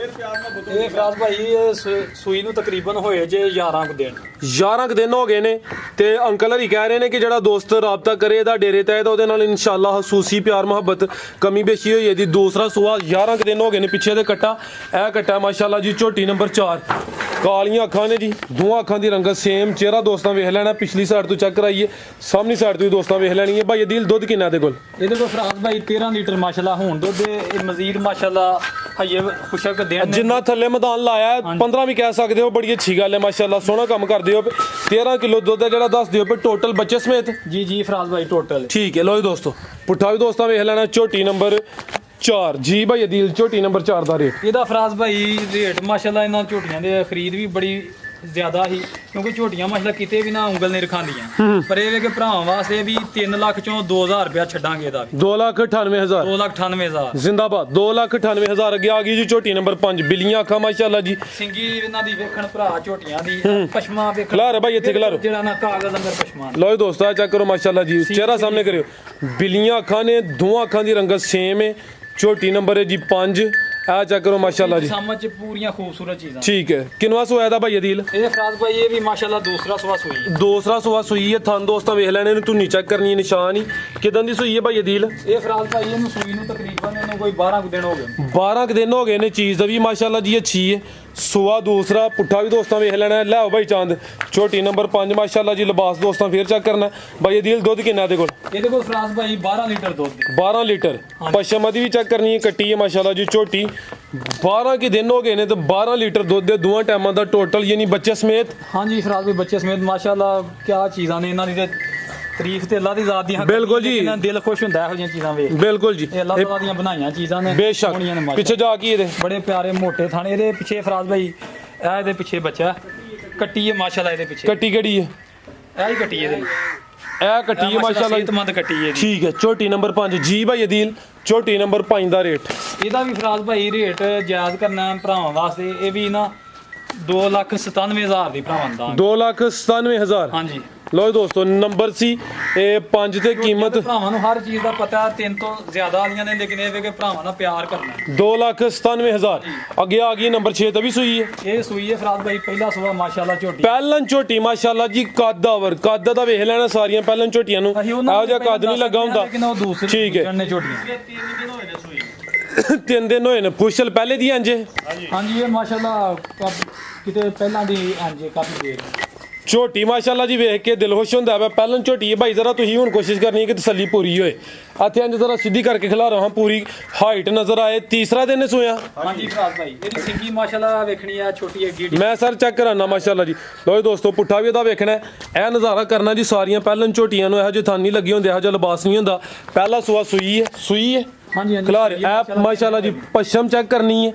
ਇਹ ਫਰਾਜ਼ ਭਾਈ ਇਹ ਸੂਈ ਨੂੰ ਤਕਰੀਬਨ ਹੋਏ ਜੇ 11 ਦਿਨ ਹੋ ਗਏ ਨੇ ਤੇ ਅੰਕਲ ਹਰੀ ਕਹਿ ਰਹੇ ਨੇ ਕਿ ਜਿਹੜਾ ਦੋਸਤ ਰਾਬਤਾ ਕਰੇ ਇਹਦਾ ਡੇਰੇ ਤੇ ਉਹਦੇ ਨਾਲ ਇਨਸ਼ਾਅੱਲਾ ਹਸੂਸੀ ਪਿਆਰ ਮੁਹੱਬਤ ਕਮੀ ਬੇਸ਼ੀ ਹੋਈ ਇਹਦੀ ਦੂਸਰਾ ਸੂਆ 11 ਦਿਨ ਹੋ ਗਏ ਨੇ ਪਿੱਛੇ ਦੇ ਕੱਟਾ ਇਹ ਕੱਟਾ ਮਾਸ਼ਾਅੱਲਾ ਜੀ ਝੋਟੀ ਨੰਬਰ 4 ਕਾਲੀਆਂ ਅੱਖਾਂ ਨੇ ਜੀ ਦੋਹਾਂ ਅੱਖਾਂ ਦੀ ਰੰਗਤ ਸੇਮ ਚਿਹਰਾ ਦੋਸਤਾਂ ਵੇਖ ਲੈਣਾ ਪਿਛਲੀ ਸਾਈਡ ਤੋਂ ਚੈੱਕ ਕਰਾਈਏ ਸਾਹਮਣੀ ਸਾਈਡ ਤੋਂ ਵੀ ਦੋਸਤਾਂ ਵੇਖ ਲੈਣੀ ਹੈ ਭਾਈ ਅਦੀਲ ਦੁੱਧ ਕਿੰਨਾ ਦੇ ਕੋਲ ਇਹਦੇ ਕੋਲ ਫਰਾਜ਼ ਭਾਈ 13 ਲੀਟਰ ਮਾਸ਼ਾਅੱਲਾ ਹੁਣ ਦੁੱਧ ਇਹ ਮਜ਼ੀਦ ਮਾਸ਼ਾਅੱਲਾ ਹਜੇ ਖੁਸ਼ਕ ਦੇਣ ਜਿੰਨਾ ਥੱਲੇ ਮੈਦਾਨ ਲਾਇਆ 15 ਵੀ ਕਹਿ ਸਕਦੇ ਹੋ ਬੜੀ ਅੱਛੀ ਗੱਲ ਹੈ ਮਾਸ਼ਾਅੱਲਾ ਸੋਹਣਾ ਕੰਮ ਕਰਦੇ ਹੋ 13 ਕਿਲੋ ਦੁੱਧ ਹੈ ਜਿਹੜਾ ਦੱਸ ਦਿਓ ਪਰ ਟੋਟਲ ਬੱਚੇ ਸਮੇਤ ਜੀ ਫਰਾਜ਼ ਭਾਈ ਟੋਟਲ ਠੀਕ ਹੈ ਲੋ ਜੀ ਦੋਸਤੋ ਪੁੱਠਾ ਵੀ ਦੋਸਤਾਂ ਵੇਖ ਲੈਣਾ ਝੋਟੀ ਨੰਬਰ 4 ਜੀ ਭਾਈ ਅਦੀਲ ਝੋਟੀ ਨੰਬਰ 4 ਦਾ ਰੇਟ ਇਹਦਾ ਫਰਾਜ਼ ਭਾਈ ਰੇਟ ਮਾਸ਼ਾਅੱਲਾ ਇਹਨਾਂ ਝੋਟੀਆਂ ਦੇ ਖਰੀਦ ਵੀ ਬੜੀ ਜ਼ਿਆਦਾ ਹੀ ਕਿਉਂਕਿ ਝੋਟੀਆਂ ਮਾਸ਼ਾਅੱਲਾ ਕਿਤੇ ਵੀ ਨਾ ਉਂਗਲ ਨਹੀਂ ਰਖਾਉਂਦੀਆਂ ਪਰ ਇਹ ਵੇ ਕਿ ਭਰਾਵਾਂ ਵਾਸਤੇ ਵੀ 3 ਲੱਖ ਚੋਂ 2000 ਰੁਪਇਆ ਛੱਡਾਂਗੇ ਇਹਦਾ 2,98,000 ਜ਼ਿੰਦਾਬਾਦ 2,98,000 ਅੱਗੇ ਆ ਗਈ ਜੀ ਝੋਟੀ ਨੰਬਰ 5 ਬਿੱਲੀਆਂ ਅੱਖਾਂ ਮਾਸ਼ਾਅੱਲਾ ਜੀ ਸਿੰਗੀ ਇਹਨਾਂ ਦੀ ਵੇਖਣ ਭਰਾ ਝੋਟੀਆਂ ਦੀ ਪਸ਼ਮਾ ਵੇਖਣ ਖਿਲਾ ਰਹੇ ਭਾਈ ਇੱਥੇ ਖਿਲਾ ਰਹੇ ਜਿਹੜਾ ਨਾ ਕਾਗਜ਼ ਅੰਦਰ ਪਸ਼ਮਾ ਲਓ ਜੀ ਦੋਸਤੋ ਚੈੱਕ ਕਰੋ ਮਾਸ਼ਾਅੱਲਾ ਜੀ ਚਿਹਰਾ ਸਾਹਮਣੇ ਕਰਿਓ ਬਿੱਲੀਆਂ ਅੱਖਾਂ ਨੇ ਦੋਹਾਂ ਅੱਖਾਂ ਦੀ ਰੰਗਤ ਸੇਮ ਹੈ ਝੋਟੀ ਨੰਬਰ ਹੈ ਜੀ 5 ਆ ਚੈੱਕ ਕਰੋ ਮਾਸ਼ਾਅੱਲਾ ਜੀ ਸਮਝ ਚ ਪੂਰੀਆਂ ਖੂਬਸੂਰਤ ਚੀਜ਼ਾਂ। ਠੀਕ ਹੈ ਕਿੰਨਵਾ ਸੋਇਆ ਦਾ ਭਾਈ ਅਦੀਲ ਇਹ ਫਰਾਜ਼ ਭਾਈ ਇਹ ਵੀ ਮਾਸ਼ਾਅੱਲਾ ਦੂਸਰਾ ਸਵਾ ਸੂਈ ਹੈ। ਦੂਸਰਾ ਸੂਆ ਸੂਈ ਹੈ ਥਣ ਦੋਸਤਾਂ ਵੇਖ ਲੈਣੇ ਇਹਨੂੰ ਧੁੰਨੀ ਚੈੱਕ ਕਰਨੀ ਹੈ ਨਿਸ਼ਾਨ ਹੀ ਕਿਦਾਂ ਦੀ ਸੂਈ ਹੈ ਭਾਈ ਅਦੀਲ ਇਹ ਫਰਾਜ਼ ਭਾਈ ਇਹਨੂੰ ਸੂਈ ਨੂੰ ਤਕਰੀਬਨ ਇਹਨੂੰ ਕੋਈ 12 ਕੁ ਦਿਨ ਹੋ ਗਏ। 12 ਕੁ ਦਿਨ ਹੋ ਗਏ ਨੇ ਚੀਜ਼ ਦਾ ਵੀ ਮਾਸ਼ਾਅੱਲਾ ਜੀ ਅੱਛੀ ਹੈ ਸੂਆ ਦੂਸਰਾ ਪੁੱਠਾ ਵੀ ਦੋਸਤਾਂ ਵੇਖ ਲੈਣਾ ਲੈ ਆਓ ਭਾਈ ਚੰਦ ਝੋਟੀ ਨੰਬਰ 5 ਮਾਸ਼ਾਅੱਲਾ ਜੀ ਲਿਬਾਸ ਦੋਸਤਾਂ ਫੇਰ ਚੈੱਕ ਕਰਨਾ ਭਾਈ ਅਦੀਲ ਦੁੱਧ ਕਿੰਨਾ ਇਹਦੇ ਕੋਲ ਇਹਦੇ ਕੋਲ ਫਰਾਜ਼ ਭਾਈ 12 ਲੀਟਰ ਦੁੱਧ ਹੈ। 12 ਲੀਟਰ ਪਸ਼ਮ ਦੀ ਵੀ ਚੈੱਕ ਕਰਨੀ ਹੈ ਕੱਟੀ ਹੈ ਮਾਸ਼ਾਅੱਲਾ ਜੀ ਝੋਟੀ 12 ਕੇ ਦਿਨ ਹੋ ਗਏ ਨੇ ਤੇ 12 ਲੀਟਰ ਦੁੱਧ ਦੇ ਦੋਵਾਂ ਟਾਈਮਾਂ ਦਾ ਟੋਟਲ ਯਾਨੀ ਬੱਚੇ ਸਮੇਤ ਹਾਂਜੀ ਫਰਾਜ਼ ਭਾਈ ਬੱਚੇ ਸਮੇਤ ਮਾਸ਼ਾਅੱਲਾ ਕਿਆ ਚੀਜ਼ਾਂ ਨੇ ਇਹਨਾਂ ਦੀ ਤੇ ਤਾਰੀਫ ਤੇ ਅੱਲਾ ਦੀ ਜ਼ਾਤ ਦੀਆਂ ਬਿਲਕੁਲ ਜੀ। ਇਹਨਾਂ ਦਿਲ ਖੁਸ਼ ਹੁੰਦਾ ਇਹੋ ਜਿਹੀਆਂ ਚੀਜ਼ਾਂ ਵੇਖ। ਬਿਲਕੁਲ ਜੀ ਇਹ ਅੱਲਾ ਤਾਲਾ ਦੀਆਂ ਬਣਾਈਆਂ ਚੀਜ਼ਾਂ ਨੇ ਬੇਸ਼ੱਕ ਸੋਹਣੀਆਂ ਨੇ ਮਾਸ਼ਾਅੱਲਾ। ਪਿੱਛੇ ਜਾ ਕੀ ਇਹਦੇ ਬੜੇ ਪਿਆਰੇ ਮੋਟੇ ਥਾਣੇ ਇਹਦੇ ਪਿੱਛੇ ਫਰਾਜ਼ ਭਾਈ ਇਹ ਇਹਦੇ ਪਿੱਛੇ ਬੱਚਾ ਕੱਟੀ ਹੈ ਮਾਸ਼ਾਅੱਲਾ ਇਹਦੇ ਪਿੱਛੇ ਕੱਟੀ ਕਿਹੜੀ ਹੈ ਇਹ ਹੀ ਕੱਟੀ ਇਹਦੇ ਇਹ ਕੱਟੀ ਹੈ ਮਾਸ਼ਾਅੱਲਾ ਸਿਹਤਮੰਦ ਕੱਟੀ ਹੈ ਇਹਦੀ। ਠੀਕ ਹੈ ਝੋਟੀ ਨੰਬਰ 5 ਜੀ ਭਾਈ ਅਦੀਲ ਝੋਟੀ ਨੰਬਰ 5 ਦਾ ਰੇਟ ਇਹਦਾ ਵੀ ਫਰਾਜ਼ ਭਾਈ ਰੇਟ ਜਾਇਜ਼ ਕਰਨਾ ਭਰਾਵਾਂ ਵਾਸਤੇ ਇਹ ਵੀ ਨਾ 2,97,000 ਦੀ ਭਰਾਵਾਂ ਦਾ 2,97,000 ਹਾਂਜੀ ਲੋ ਦੋਸਤੋ ਨੰਬਰ ਸੀ ਇਹ 5 ਤੇ ਕੀਮਤ ਭਰਾਵਾਂ ਨੂੰ ਹਰ ਚੀਜ਼ ਦਾ ਪਤਾ ਤਿੰਨ ਤੋਂ ਜ਼ਿਆਦਾ ਵਾਲੀਆਂ ਨੇ ਲੇਕਿਨ ਇਹ ਵੇ ਕਿ ਭਰਾਵਾਂ ਨਾਲ ਪਿਆਰ ਕਰਨਾ। 2,97,000 ਅੱਗੇ ਆ ਗਈ ਨੰਬਰ 6 ਤੇ ਵੀ ਸੂਈ ਹੈ ਇਹ ਸੂਈ ਹੈ ਫਰਾਜ਼ ਭਾਈ ਪਹਿਲਾ ਸੁਬਾ ਮਾਸ਼ਾਅੱਲਾ ਝੋਟੀ ਪਹਿਲਾਂ ਝੋਟੀ ਮਾਸ਼ਾਅੱਲਾ ਜੀ ਕੱਦਾਵਰ ਕੱਦ ਦਾ ਵੇਖ ਲੈਣਾ ਸਾਰੀਆਂ ਪਹਿਲਾਂ ਝੋਟੀਆਂ ਨੂੰ ਅਸੀਂ ਉਹਨਾਂ ਇਹੋ ਜਿਹਾ ਕੱਦ ਨਹੀਂ ਲੱਗਾ ਹੁੰਦਾ ਲੇਕਿਨ ਉਹ ਦੂਸਰੀ ਠੀਕ ਹੈ। ਦੂਜਣ ਨੇ ਝੋਟੀਆਂ 3 ਦਿਨ ਹੋਏ ਨੇ ਫੁਸ਼ਲ ਪਹਿਲੇ ਦੀ ਅੰਜੇ ਹਾਂਜੀ ਇਹ ਮਾਸ਼ਾਅੱਲਾ ਕਿਤੇ ਪਹਿਲਾਂ ਦੀ ਹਾਂਜੀ ਕਾਫੀ ਦੇਰ ਝੋਟੀ ਮਾਸ਼ਾਅੱਲਾ ਜੀ ਵੇਖ ਕੇ ਦਿਲ ਖੁਸ਼ ਹੁੰਦਾ ਵਾ ਪਹਿਲਾਂ ਝੋਟੀ ਹੈ ਭਾਈ ਜ਼ਰਾ ਤੁਸੀਂ ਹੁਣ ਕੋਸ਼ਿਸ਼ ਕਰਨੀ ਹੈ ਕਿ ਤਸੱਲੀ ਪੂਰੀ ਹੋਏ ਇੱਥੇ ਅੰਜ ਜ਼ਰਾ ਸਿੱਧੀ ਕਰਕੇ ਖਿਲਾ ਰਹਾ ਪੂਰੀ ਹਾਈਟ ਨਜ਼ਰ ਆਏ ਤੀਸਰਾ ਦਿਨ ਨੇ ਸੋਇਆ ਹਾਂਜੀ ਫਰਾਜ਼ ਭਾਈ ਇਹਦੀ ਸਿੰਗੀ ਮਾਸ਼ਾਅੱਲਾ ਵੇਖਣੀ ਆ ਛੋਟੀ ਏਡੀ ਮੈਂ ਸਰ ਚੈੱਕ ਕਰਾਨਾ ਮਾਸ਼ਾਅੱਲਾ ਜੀ ਲੋ ਦੋਸਤੋ ਪੁੱਠਾ ਵੀ ਇਹਦਾ ਵੇਖਣਾ ਇਹ ਨਜ਼ਾਰਾ ਕਰਨਾ ਜੀ ਸਾਰੀਆਂ ਪਹਿਲਾਂ ਝੋਟੀਆਂ ਨੂੰ ਇਹੋ ਜਿਹੇ ਥਾਨੀ ਲੱਗੀ ਹੁੰਦੇ ਇਹੋ ਜਿਹਾ ਲਿਬਾਸ ਨਹੀਂ ਹੁੰਦਾ ਪਹਿਲਾ ਸੂਆ ਸੂਈ ਹੈ ਹਾਂਜੀ ਹਾਂਜੀ ਖਿਲਾਰ ਐ ਮਾਸ਼ਾਅੱਲਾ ਜੀ ਪਸ਼ਮ ਚੈੱਕ ਕਰਨੀ ਹੈ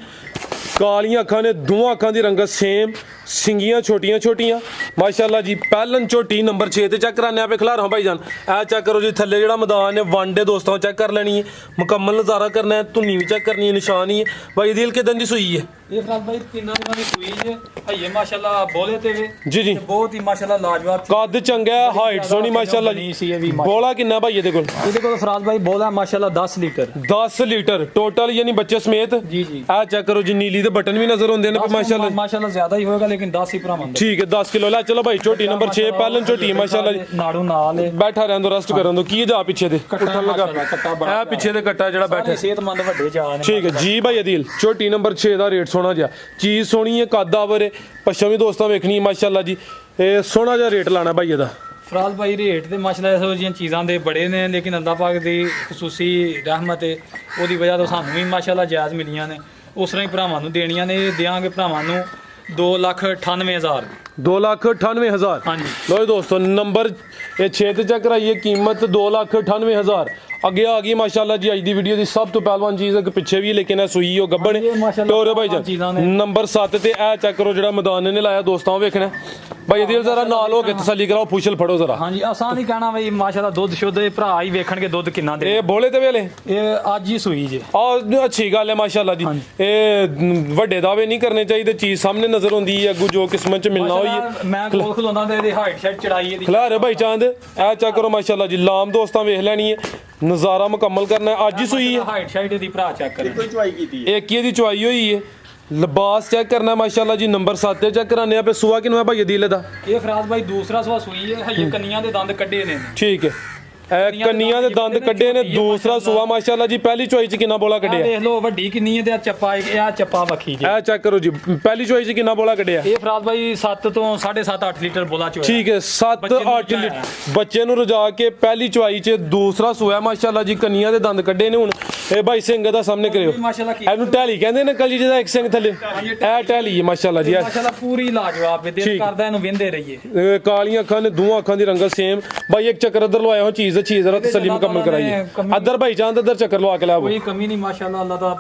ਕਾਲੀਆਂ ਅੱਖਾਂ ਨੇ ਦੋਵਾਂ ਅੱਖਾਂ ਦੀ ਰੰਗਤ ਸੇਮ ਸਿੰਗੀਆਂ ਛੋਟੀਆਂ ਛੋਟੀਆਂ ਮਾਸ਼ਾਅੱਲਾ ਜੀ ਪਹਿਲਨ ਝੋਟੀ ਨੰਬਰ 6 ਤੇ ਚੈੱਕ ਕਰਾਨੇ ਆਪੇ ਖਿਲਾ ਰਹਾ ਭਾਈ ਜਾਨ ਇਹ ਚੈੱਕ ਕਰੋ ਜੀ ਥੱਲੇ ਜਿਹੜਾ ਮੈਦਾਨ ਹੈ ਵਾਂਡੇ ਦੋਸਤਾਂ ਚੈੱਕ ਕਰ ਲੈਣੀ ਹੈ ਮੁਕੰਮਲ ਨਜ਼ਾਰਾ ਕਰਨਾ ਹੈ ਧੁੰਨੀ ਵੀ ਚੈੱਕ ਕਰਨੀ ਹੈ ਨਿਸ਼ਾਨ ਹੀ ਹੈ ਭਾਈ ਦਿਲ ਕਿਦਾਂ ਦੀ ਸੂਈ ਹੈ ਇਹ ਫਰਾਜ਼ ਭਾਈ ਤਿੰਨਾਂ ਦਿਨਾਂ ਦੀ ਸੂਈ ਜੇ ਹਈਏ ਮਾਸ਼ਾਅੱਲਾ ਬੋਲੇ ਤੇ ਵੇ ਜੀ ਜੀ ਤੇ ਬਹੁਤ ਹੀ ਮਾਸ਼ਾਅੱਲਾ ਲਾਜਵਾਬ ਕੱਦ ਚੰਗਾ ਹੈ ਹਾਈਟ ਸੋਹਣੀ ਮਾਸ਼ਾਅੱਲਾ ਬਣੀ ਜੀ ਸੀ ਇਹ ਵੀ ਬੋਲਾ ਕਿੰਨਾ ਭਾਈ ਇਹਦੇ ਕੋਲ ਇਹਦੇ ਕੋਲ ਫਰਾਜ਼ ਭਾਈ ਬੋਲਾ ਮਾਸ਼ਾਅੱਲਾ 10 ਲੀਟਰ 10 ਲੀਟਰ ਟੋਟਲ ਯਾਨੀ ਬੱਚੇ ਸਮੇਤ ਜੀ ਜੀ ਇਹ ਚੈੱਕ ਕਰੋ ਜੀ ਨੀਲੀ ਦੇ ਬਟਨ ਵੀ ਨਜ਼ਰ ਆਉਂਦੇ ਨੇ ਮਾਸ਼ਾਅੱਲਾ ਮਾਸ਼ਾਅੱਲਾ ਜ਼ਿਆਦਾ ਹੀ ਹੋਏਗਾ ਲੇਕਿਨ 10 ਹੀ ਭਰਾਵਾਂ ਦਾ ਠੀਕ ਹੈ 10 ਕਿਲੋ ਲੈ ਚਲੋ ਭਾਈ ਝੋਟੀ ਨੰਬਰ 6 ਪਹਿਲਨ ਝੋਟੀ ਮਾਸ਼ਾਅੱਲਾ ਜੀ ਨਾੜੂ ਨਾਲ ਹੈ ਬੈਠਾ ਰਹਿਣ ਦੋ ਰੈਸਟ ਕਰਨ ਦੋ ਕੀ ਜਾ ਪਿੱਛੇ ਦੇ ਕੱਟਾ ਲਗਾ ਮਾਸ਼ਾਅੱਲਾ ਕੱਟਾ ਬੜਾ ਇਹ ਪਿੱਛੇ ਦੇ ਕੱਟਾ ਜਿਹੜਾ ਬੈਠਾ ਸਿਹਤਮੰਦ ਵੱਡੇ ਜਾ ਨੇ ਠੀਕ ਹੈ ਜੀ ਭਾਈ ਅਦੀਲ ਝੋਟੀ ਨੰਬਰ 6 ਦਾ ਰੇਟ ਸੋਹਣਾ ਜਿਹਾ ਚੀਜ਼ ਸੋਹਣੀ ਹੈ ਕੱਦ ਆਵਰ ਪਛਮੀ ਦੋਸਤਾਂ ਵੇਖਣੀ ਮਾਸ਼ਾਅੱਲਾ ਜੀ ਇਹ ਸੋਹਣਾ ਜਿਹਾ ਰੇਟ ਲਾਣਾ ਭਾਈ ਇਹਦਾ ਫਰਾਜ਼ ਭਾਈ ਰੇਟ ਤੇ ਮਾਸ਼ਾਅੱਲਾ ਇਹੋ ਜਿਹੀਆਂ ਚੀਜ਼ਾਂ ਦੇ ਬੜੇ ਨੇ ਲੇਕਿਨ ਅੱਲਾਹ ਪਾਕ ਦੀ ਖੁਸੂਸੀ ਰਹਿਮਤ ਹੈ ਉਹਦੀ ਵਜ੍ਹਾ ਤੋਂ ਸਾਨੂੰ ਵੀ ਮਾਸ਼ਾਅੱਲਾ ਜਾਇਜ਼ ਮਿਲੀਆਂ ਨੇ ਉਸ ਤਰ੍ਹਾਂ ਹੀ ਭਰਾਵਾਂ ਨੂੰ ਦੇਣੀਆਂ ਨੇ ਦੇਾਂਗੇ ਭਰਾਵਾਂ ਨੂੰ 2,98,000 2,98,000 ਹਾਂਜੀ ਲੋ ਦੋਸਤੋ ਨੰਬਰ ਇਹ 6 ਤੇ ਚੈੱਕ ਕਰਾਈਏ ਕੀਮਤ 2,98,000 ਅੱਗੇ ਆ ਗਈ ਮਾਸ਼ਾਅੱਲਾ ਜੀ ਅੱਜ ਦੀ ਵੀਡੀਓ ਦੀ ਸਭ ਤੋਂ ਪਹਿਲਵਾਨ ਚੀਜ਼ ਹੈ ਕਿ ਪਿੱਛੇ ਵੀ ਲੇਕਿਨ ਇਹ ਸੂਈ ਉਹ ਗੱਬਣ ਹਾਂਜੀ, ਇਹ ਮਾਸ਼ਾਅੱਲਾ ਟੋਰੇ ਭਾਈ ਚੀਜ਼ਾਂ ਜਾਨ ਨੇ। ਨੰਬਰ 7 ਤੇ ਇਹ ਚੈੱਕ ਕਰੋ ਜਿਹੜਾ ਮੈਦਾਨ ਨੇ ਲਾਇਆ ਦੋਸਤਾਂ ਉਹ ਵੇਖਣਾ ਭਾਈ ਅਦੀਲ ਜ਼ਰਾ ਨਾਲ ਹੋ ਕੇ ਤਸੱਲੀ ਕਰਾਓ ਫੁਸ਼ਲ ਫੜੋ ਜ਼ਰਾ ਹਾਂਜੀ ਆਸਾਨ ਹੀ ਕਹਿਣਾ ਬਈ ਮਾਸ਼ਾਅੱਲਾ ਦੁੱਧ ਸ਼ੁੱਧ ਇਹ ਭਰਾ ਹੀ ਵੇਖਣਗੇ ਦੁੱਧ ਕਿੰਨਾ ਦੇ ਇਹ ਬੋਲੇ ਤੇ ਵੇਲੇ ਇਹ ਅੱਜ ਹੀ ਸੂਈ ਜੇ ਆ ਅੱਛੀ ਗੱਲ ਹੈ ਮਾਸ਼ਾਅੱਲਾ ਜੀ ਇਹ ਵੱਡੇ ਦਾਅਵੇ ਨਹੀਂ ਕਰਨੇ ਚਾਹੀਦੇ ਚੀਜ਼ ਸਾਹਮਣੇ ਨਜ਼ਰ ਆਉਂਦੀ ਹੈ ਅੱਗੂ ਜੋ ਕਿਸਮਤ ਚ ਮਿਲਣਾ ਹੋਈ ਹੈ ਮੈਂ ਕੋਲ ਖਲੋਂਦਾ ਤੇ ਇਹਦੀ ਹਾਈਟ ਸ਼ਾਈਟ ਚੜਾਈ ਇਹਦੀ ਖਿਲਾ ਰਹੇ ਭਾਈ ਚਾਂਦ ਇਹ ਚੈੱਕ ਕਰੋ ਮਾਸ਼ਾਅੱਲਾ ਜੀ ਲਾਮ ਦੋਸਤਾਂ ਵੇਖ ਲੈਣੀ ਹੈ ਨਜ਼ਾਰਾ ਮੁਕੰਮਲ ਕਰਨਾ ਹੈ ਅੱਜ ਹੀ ਸੂਈ ਹੈ ਹਾਈਟ ਸ਼ਾਈਟ ਇਹਦੀ ਭਰਾ ਚੈੱਕ ਕਰੇ ਇੱਕ ਹੀ ਇਹਦੀ ਚੁਆਈ ਹੋਈ ਹੈ ਲਿਬਾਸ ਚੈੱਕ ਕਰਨਾ ਮਾਸ਼ਾਅੱਲਾ ਜੀ ਨੰਬਰ 7 ਤੇ ਚੈੱਕ ਕਰਾਨੇ ਆ ਪੇ ਸੂਆ ਕਿਨੂੰ ਹੈ ਭਾਈ ਅਦੀਲ ਦਾ ਇਹ ਫਰਾਜ਼ ਭਾਈ ਦੂਸਰਾ ਸਵਾ ਸੂਈ ਹੈ ਹਈਏ ਕੰਨੀਆਂ ਦੇ ਦੰਦ ਕੱਢੇ ਨੇ ਠੀਕ ਹੈ ਇਹ ਕੰਨੀਆਂ ਦੇ ਦੰਦ ਕੱਢੇ ਨੇ ਦੂਸਰਾ ਸੂਆ ਮਾਸ਼ਾਅੱਲਾ ਜੀ ਪਹਿਲੀ ਚੁਆਈ ਚ ਕਿੰਨਾ ਬੋਲਾ ਇਹ ਕੱਢਿਆ ਦੇਖ ਲਓ ਵੱਡੀ ਕਿੰਨੀ ਹੈ ਤੇ ਆ ਚੱਪਾ ਇਹ ਆ ਚੱਪਾ ਵੱਖੀ ਜੇ ਇਹ ਚੈੱਕ ਕਰੋ ਜੀ ਪਹਿਲੀ ਚੁਆਈ ਚ ਕਿੰਨਾ ਬੋਲਾ ਕੱਢਿਆ ਇਹ ਫਰਾਜ਼ ਭਾਈ 7 ਤੋਂ 7.5 8 ਲੀਟਰ ਬੋਲਾ ਚੋਇਆ ਠੀਕ ਹੈ 7 ਬੱਚੇ ਨੂੰ 8 ਲੀਟਰ ਬੱਚੇ ਨੂੰ ਰਜਾ ਕੇ ਪਹਿਲੀ ਚੁਆਈ ਚ ਦੂਸਰਾ ਸੋਇਆ ਮਾਸ਼ਾਅੱਲਾ ਜੀ ਕੰਨੀਆਂ ਦੇ ਦੰਦ ਕੱਢੇ ਨੇ ਹੁਣ ਇਹ ਭਾਈ ਸਿੰਘ ਦਾ ਸਾਹਮਣੇ ਕਰਿਓ ਮਾਸ਼ਾਅੱਲਾ ਕੀ ਇਹਨੂੰ ਟਹਿਲੀ ਕਹਿੰਦੇ ਨੇ ਕਲੀ ਜਿਹਦਾ ਇੱਕ ਸਿੰਘ ਥੱਲੇ ਇਹ ਟਹਿਲੀ ਹੈ ਮਾਸ਼ਾਅੱਲਾ ਜੀ ਮਾਸ਼ਾਅੱਲਾ ਪੂਰੀ ਲਾਜਵਾਬ ਹੈ ਦਿਲ ਠੀਕ। ਕਰਦਾ ਇਹਨੂੰ ਵਿੰਦੇ ਰਹੀਏ ਇਹ ਕਾਲੀਆਂ ਅੱਖਾਂ ਨੇ ਦੋਵਾਂ ਅੱਖਾਂ ਦੀ ਰੰਗਤ ਸੇਮ ਭਾਈ ਇੱਕ ਚੱਕਰ ਇੱਧਰ ਲਵਾਇਆ ਹੋ ਚੀਜ਼ ਜ਼ਰਾ ਤਸੱਲੀ ਮੁਕੰਮਲ ਕਰਾਈਏ ਅੱਧਰ ਭਾਈ ਚਾਂਦ ਇੱਧਰ ਚੱਕਰ ਲਵਾ ਕੇ ਲਿਆਓ ਕੋਈ ਕਮੀ ਨਹੀਂ ਮਾਸ਼ਾਅੱਲਾ ਅੱਲਾਹ ਦਾ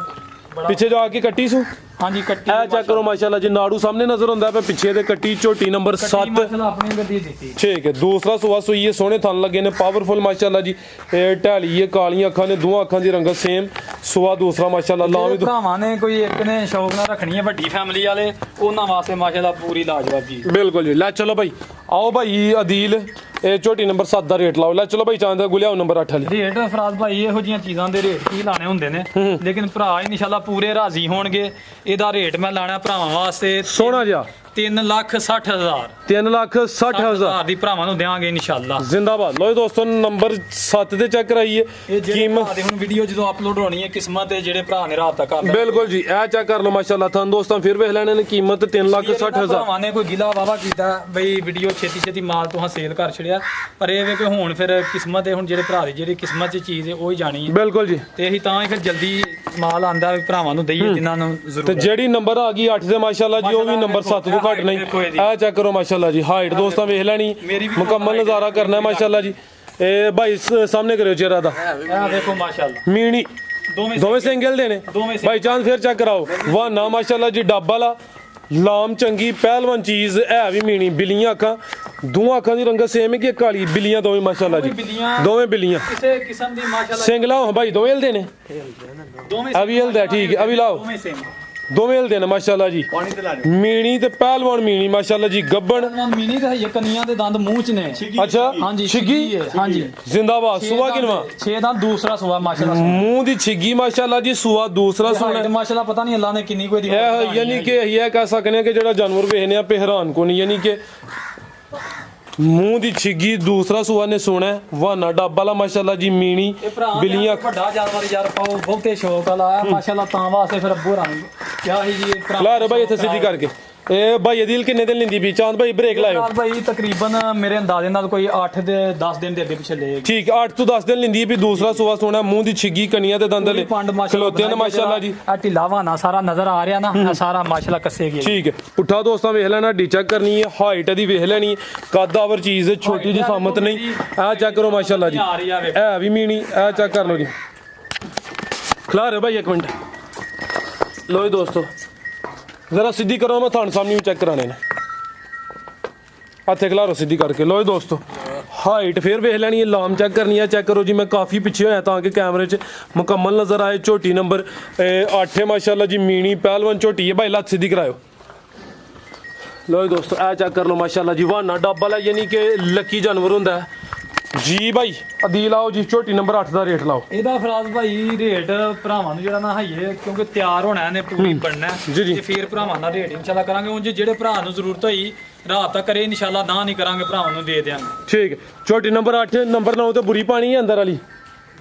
ਬੜਾ ਪਿੱਛੇ ਜਾ ਕੇ ਕੱਟੀ ਸੂ ਹਾਂਜੀ ਕੱਟੀ ਇਹ ਚੈੱਕ ਕਰੋ ਮਾਸ਼ਾਅੱਲਾ ਜੀ, ਨਾੜੂ ਸਾਹਮਣੇ ਨਜ਼ਰ ਹੁੰਦਾ ਪਿਆ, ਪਿੱਛੇ ਦੇ ਕੱਟੀ ਝੋਟੀ ਨੰਬਰ 7। ਮਾਸ਼ਾਅੱਲਾ ਆਪਣੀ ਗੱਡੀ ਦਿੱਤੀ। ਠੀਕ ਹੈ, ਦੂਸਰਾ ਸੂਆ ਸੂਈ ਹੈ, ਸੋਹਣੇ ਥਣ ਲੱਗੇ ਨੇ, ਪਾਵਰਫੁਲ ਮਾਸ਼ਾਅੱਲਾ ਜੀ। ਇਹ ਢਾਲੀ ਹੈ, ਕਾਲੀਆਂ ਅੱਖਾਂ ਨੇ, ਦੋਵਾਂ ਅੱਖਾਂ ਦੀ ਰੰਗਤ ਸੇਮ। ਸੂਆ ਦੂਸਰਾ ਮਾਸ਼ਾਅੱਲਾ। ਲਾ ਵੀ ਭਰਾਵਾਂ ਨੇ ਕੋਈ ਇੱਕ ਨੇ ਸ਼ੌਕ ਨਾਲ ਰੱਖਣੀ ਹੈ ਵੱਡੀ ਫੈਮਿਲੀ ਵਾਲੇ, ਉਹਨਾਂ ਵਾਸਤੇ ਮਾਸ਼ਾਅੱਲਾ ਪੂਰੀ ਲਾਜਵਾਬ ਜੀ। ਬਿਲਕੁਲ ਜੀ। ਲੈ ਚਲੋ ਭਾਈ, ਆਓ ਭਾਈ ਅਦੀਲ, ਇਹ ਝੋਟੀ ਨੰਬਰ 7 ਦਾ ਰੇਟ ਲਾਓ। ਲੈ ਚਲੋ ਭਾਈ ਚਾਂਦ ਗੁਲਿਆਓ ਨੰਬਰ 8 ਵਾਲੀ। ਰੇਟ ਫਰਾਜ਼ ਭਾਈ ਇਹੋ ਜੀਆਂ ਚੀਜ਼ਾਂ ਦੇ ਰੇਟ ਕੀ ਲਾਣੇ ਹੁੰਦੇ ਨੇ, ਲੇਕਿਨ ਭਰਾ ਇਨਸ਼ਾਅੱਲਾ ਪੂਰੇ ਰਾਜ਼ੀ ਹੋਣਗੇ। ਇਹਦਾ ਰੇਟ ਮੈਂ ਲਾਣਾ ਭਰਾਵਾਂ ਵਾਸਤੇ ਸੋਹਣਾ ਜਿਹਾ 3,60,000 3,60,000 ਦੀ ਭਰਾਵਾਂ ਨੂੰ ਦੇਵਾਂਗੇ ਇਨਸ਼ਾਅੱਲਾ। ਜ਼ਿੰਦਾਬਾਦ। ਲੋ ਦੋਸਤੋ ਨੰਬਰ 7 ਤੇ ਚੈੱਕ ਕਰਾਈਏ ਇਹ ਜਿਹੜੇ ਭਰਾ ਦੇ ਹੁਣ ਵੀਡੀਓ ਜਦੋਂ ਅਪਲੋਡ ਹੋਣੀ ਹੈ ਕਿਸਮਤ ਤੇ ਜਿਹੜੇ ਭਰਾ ਨੇ ਰਾਬਤਾ ਕਰ ਲਿਆ। ਬਿਲਕੁਲ ਜੀ, ਇਹ ਚੈੱਕ ਕਰ ਲਓ ਮਾਸ਼ਾਅੱਲਾ। ਤੁਹਾਨੂੰ ਦੋਸਤਾਂ ਫਿਰ ਵੇਖ ਲੈਣੇ ਨੇ, ਕੀਮਤ 3,60,000। ਭਰਾਵਾਂ ਨੇ ਕੋਈ ਗਿਲਾ ਵਾਵਾ ਕੀਤਾ ਬਈ ਵੀਡੀਓ ਛੇਤੀ ਛੇਤੀ ਮਾਲ ਤੋਂ ਸੇਲ ਕਰ ਛੜਿਆ, ਪਰ ਇਹ ਵੇ ਕਿ ਹੁਣ ਫਿਰ ਕਿਸਮਤ ਹੈ, ਹੁਣ ਜਿਹੜੇ ਭਰਾ ਦੀ ਜਿਹੜੀ ਕਿਸਮਤ 'ਚ ਚੀਜ਼ ਹੈ ਉਹ ਹੀ ਜਾਣੀ ਹੈ। ਬਿਲਕੁਲ ਜੀ। ਤੇ ਅਸੀਂ ਤਾਂ ਹੀ ਫਿਰ ਜਲਦੀ ਮਾਲ ਆਂਦਾ ਭਰਾਵਾਂ ਨੂੰ ਦਈਏ ਜਿਨ੍ਹਾਂ ਨੂੰ ਤੇ ਜ਼ਰੂਰਤ ਹੈ। ਜਿਹੜੀ ਨੰਬਰ ਆ ਗਈ 8 ਦੇ ਮਾਸ਼ਾਅੱਲਾ ਜੀ, ਉਹ ਵੀ ਨੰਬਰ 7 ਤੋਂ ਘੱਟ ਨਹੀਂ। ਇਹ ਚੈੱਕ ਕਰੋ ਮਾਸ਼ਾਅੱਲਾ ਜੀ, ਹਾਈਟ ਦੋਸਤਾਂ ਵੇਖ ਲੈਣੀ, ਮੁਕੰਮਲ ਨਜ਼ਾਰਾ ਕਰਨਾ ਹੈ ਮਾਸ਼ਾਅੱਲਾ ਜੀ। ਇਹ ਭਾਈ ਸਾਹਮਣੇ ਕਰਿਓ ਚਿਹਰਾ ਦਾ, ਇਹ ਦੇਖੋ ਮਾਸ਼ਾਅੱਲਾ ਮੀਣੀ ਦੋਵੇਂ ਸਿੰਗਲ ਦੇ ਨੇ ਭਾਈ ਚਾਂਦ। ਫਿਰ ਚੈੱਕ ਕਰਾਓ, ਵਾਹ ਨਾ ਮਾਸ਼ਾਅੱਲਾ ਜੀ, ਡੱਬ ਵਾਲਾ ਲਾਮ ਚੰਗੀ ਪਹਿਲਵਾਨ ਚੀਜ਼ ਹੈ ਵੀ ਮੀਣੀ। ਬਿੱਲੀਆਂ ਅੱਖਾਂ, ਦੋਵਾਂ ਅੱਖਾਂ ਦੀ ਰੰਗਤ ਸੇਮ ਹੈ ਕਿ ਕਾਲੀ ਬਿੱਲੀਆਂ ਦੋਵੇਂ ਮਾਸ਼ਾਅੱਲਾ ਜੀ, ਦੋਵੇਂ ਬਿੱਲੀਆਂ ਕਿਸੇ ਕਿਸਮ ਦੀ ਮਾਸ਼ਾਅੱਲਾ। ਸਿੰਗਲਾ ਹੋ ਭਾਈ, ਦੋਵੇਂ ਹਿਲਦੇ ਨੇ, ਦੋਵੇਂ ਅਭੀ ਹਿਲਦਾ। ਠੀਕ ਹੈ, ਅਭੀ ਲਾਓ, ਦੋਵੇਂ ਸੇਮ ਦੋਵੇਂ ਹਿਲਦੇ ਨੇ ਮਾਸ਼ਾਅੱਲਾ ਜੀ। ਮੀਣੀ ਤੇ ਪਹਿਲਵਾਨ ਮੀਣੀ ਮਾਸ਼ਾਅੱਲਾ ਜੀ। ਗੱਬਣ ਮੀਨੀ ਤੇ ਹਈਏ ਕੰਨੀਆਂ ਦੇ ਦੰਦ ਮੂੰਹ 'ਚ ਨੇ। ਅੱਛਾ, ਹਾਂਜੀ ਛਿੱਗੀ ਹੈ, ਹਾਂਜੀ ਜ਼ਿੰਦਾਬਾਦ। ਸੂਆ ਕਿਨਵਾ 6 ਦਾ ਦੂਸਰਾ ਸੂਆ ਮਾਸ਼ਾਅੱਲਾ। ਮੂੰਹ ਦੀ ਛਿੱਗੀ ਮਾਸ਼ਾਅੱਲਾ ਜੀ, ਸੂਆ ਦੂਸਰਾ ਸੋਹਣਾ। ਮਾਸ਼ਾਅੱਲਾ ਪਤਾ ਨਹੀਂ ਅੱਲਾ ਨੇ ਕਿੰਨੀ ਕੋਈ ਦੀ ਇਹ ਯਾਨੀ ਕਿ ਅਸੀਂ ਇਹ ਕਹਿ ਸਕਨੇ ਆ ਕਿ ਜਿਹੜਾ ਜਾਨਵਰ ਵੇਖਨੇ ਆ ਪਹਿਰਾਨ ਕੋ ਨਹੀਂ, ਯਾਨੀ ਕਿ ਮੂੰਹ ਦੀ ਛਿੱਗੀ ਦੂਸਰਾ ਸੂਆ ਨੇ ਸੋਹਣਾ। ਵਾਨਾ ਡੱਬ ਵਾਲਾ ਮਾਸ਼ਾਅੱਲਾ ਜੀ, ਮੀਣੀ ਬਿੱਲੀਆਂ। ਵੱਡਾ ਜਾਨਵਰ ਯਾਰ ਪਾਓ ਬਹੁਤੇ ਸ਼ੌਕ ਵਾਲਾ ਆ ਮਾਸ਼ਾਅੱਲਾ, ਤਾਂ ਵਾਸਤੇ ਫਿਰ ਅੱਬੂ ਰਾਂ ਕਿਆ ਹੀ ਜੀ ਲਾ ਰਹੇ ਭਾਈ ਇੱਥੇ ਸਿੱਧੀ ਕਰਕੇ। ਇਹ ਭਾਈ ਅਦੀਲ ਕਿੰਨੇ ਦਿਨ ਲੈਂਦੀ ਵੀ ਚਾਂਦ ਭਾਈ? ਬ੍ਰੇਕ ਲਾਇਓ ਭਾਈ, ਤਕਰੀਬਨ ਮੇਰੇ ਅੰਦਾਜ਼ੇ ਨਾਲ ਕੋਈ 8 ਦੇ 10 ਦਿਨ ਦੇ ਅੱਗੇ ਪਿੱਛੇ ਲੈ। ਠੀਕ, 8 ਤੋਂ 10 ਦਿਨ ਲੈਂਦੀ ਵੀ। ਦੂਸਰਾ ਸੂਆ ਸੋਹਣਾ, ਮੂੰਹ ਦੀ ਛਿੱਗੀ, ਕੰਨੀਆਂ ਤੇ ਦੰਦ ਲੈ ਖਲੋਤੇ ਨੇ ਮਾਸ਼ਾਅੱਲਾ ਜੀ। ਆ ਢਿਲਾਵਾ ਨਾ ਸਾਰਾ ਨਜ਼ਰ ਆ ਰਿਹਾ ਨਾ, ਇਹ ਸਾਰਾ ਮਾਸ਼ਾਅੱਲਾ ਕੱਸੇ ਗਿਆ। ਠੀਕ ਹੈ, ਪੁੱਠਾ ਦੋਸਤਾਂ ਵੇਖ ਲੈਣਾ, ਡੀ ਚੈੱਕ ਕਰਨੀ ਹੈ, ਹਾਈਟ ਦੀ ਵੇਖ ਲੈਣੀ, ਕੱਦ ਆਵਰ ਚੀਜ਼ ਹੈ, ਛੋਟੀ ਜੀ ਸਾਮਤ ਨਹੀਂ। ਇਹ ਚੈੱਕ ਕਰੋ ਮਾਸ਼ਾਅੱਲਾ ਜੀ, ਇਹ ਵੀ ਮੀਣੀ। ਇਹ ਚੈੱਕ ਕਰ ਲਓ ਜੀ, ਖਿਲਾ ਰਹੇ ਭਾਈ 1 ਮਿੰਟ। ਲੋ ਜੀ ਦੋਸਤੋ ਜ਼ਰਾ ਸਿੱਧੀ ਕਰੋ, ਮੈਂ ਤੁਹਾਨੂੰ ਸਾਹਮਣੇ ਵੀ ਚੈੱਕ ਕਰਾਣੇ ਨੇ। ਹੱਥੇ ਖਿਲਾਰੋ ਸਿੱਧੀ ਕਰਕੇ। ਲੋ ਜੀ ਦੋਸਤੋ ਹਾਈਟ ਫੇਰ ਵੇਖ ਲੈਣੀ ਹੈ, ਲਾਮ ਚੈੱਕ ਕਰਨੀ ਹੈ। ਚੈੱਕ ਕਰੋ ਜੀ, ਮੈਂ ਕਾਫੀ ਪਿੱਛੇ ਹੋਇਆ ਤਾਂ ਕਿ ਕੈਮਰੇ 'ਚ ਮੁਕੰਮਲ ਨਜ਼ਰ ਆਏ। ਝੋਟੀ ਨੰਬਰ 8 ਹੈ ਮਾਸ਼ਾਅੱਲਾ ਜੀ, ਮੀਣੀ ਪਹਿਲਵਾਨ ਝੋਟੀ ਹੈ ਭਾਈ। ਲੱਤ ਸਿੱਧੀ ਕਰਾਇਓ। ਲੋ ਜੀ ਦੋਸਤੋ ਇਹ ਚੈੱਕ ਕਰ ਲਓ ਮਾਸ਼ਾਅੱਲਾ ਜੀ, ਵਾਨਾ ਡੱਬ ਵਾਲਾ ਯਾਨੀ ਕਿ ਲੱਕੀ ਜਾਨਵਰ ਹੁੰਦਾ ਹੈ ਜੀ। ਭਾਈ ਅਦੀਲ ਆਓ ਜੀ, ਝੋਟੀ ਨੰਬਰ 8 ਦਾ ਰੇਟ ਲਾਓ। ਇਹਦਾ ਫਰਾਜ਼ ਭਾਈ ਰੇਟ ਭਰਾਵਾਂ ਨੂੰ ਜਿਹੜਾ ਨਾ ਹਈਏ, ਕਿਉਂਕਿ ਤਿਆਰ ਹੋਣਾ ਇਹਨੇ ਪੂਰੀ ਬਣਨਾ ਤੇ ਫਿਰ ਭਰਾਵਾਂ ਦਾ ਰੇਟ ਇਨਸ਼ਾਅੱਲਾ ਕਰਾਂਗੇ। ਉਂਝ ਜਿਹੜੇ ਭਰਾ ਨੂੰ ਜ਼ਰੂਰਤ ਹੋਈ ਰਾਤ ਤੱਕ ਕਰੇ ਇਨਸ਼ਾਅੱਲਾ, ਨਾ ਨਹੀਂ ਕਰਾਂਗੇ, ਭਰਾਵਾਂ ਨੂੰ ਦੇ ਦਿਆਂਗੇ। ਠੀਕ ਹੈ, ਝੋਟੀ ਨੰਬਰ 8 ਨੰਬਰ 9 ਤੇ ਬੁਰੀ ਪਾਣੀ ਹੈ ਅੰਦਰ ਵਾਲੀ।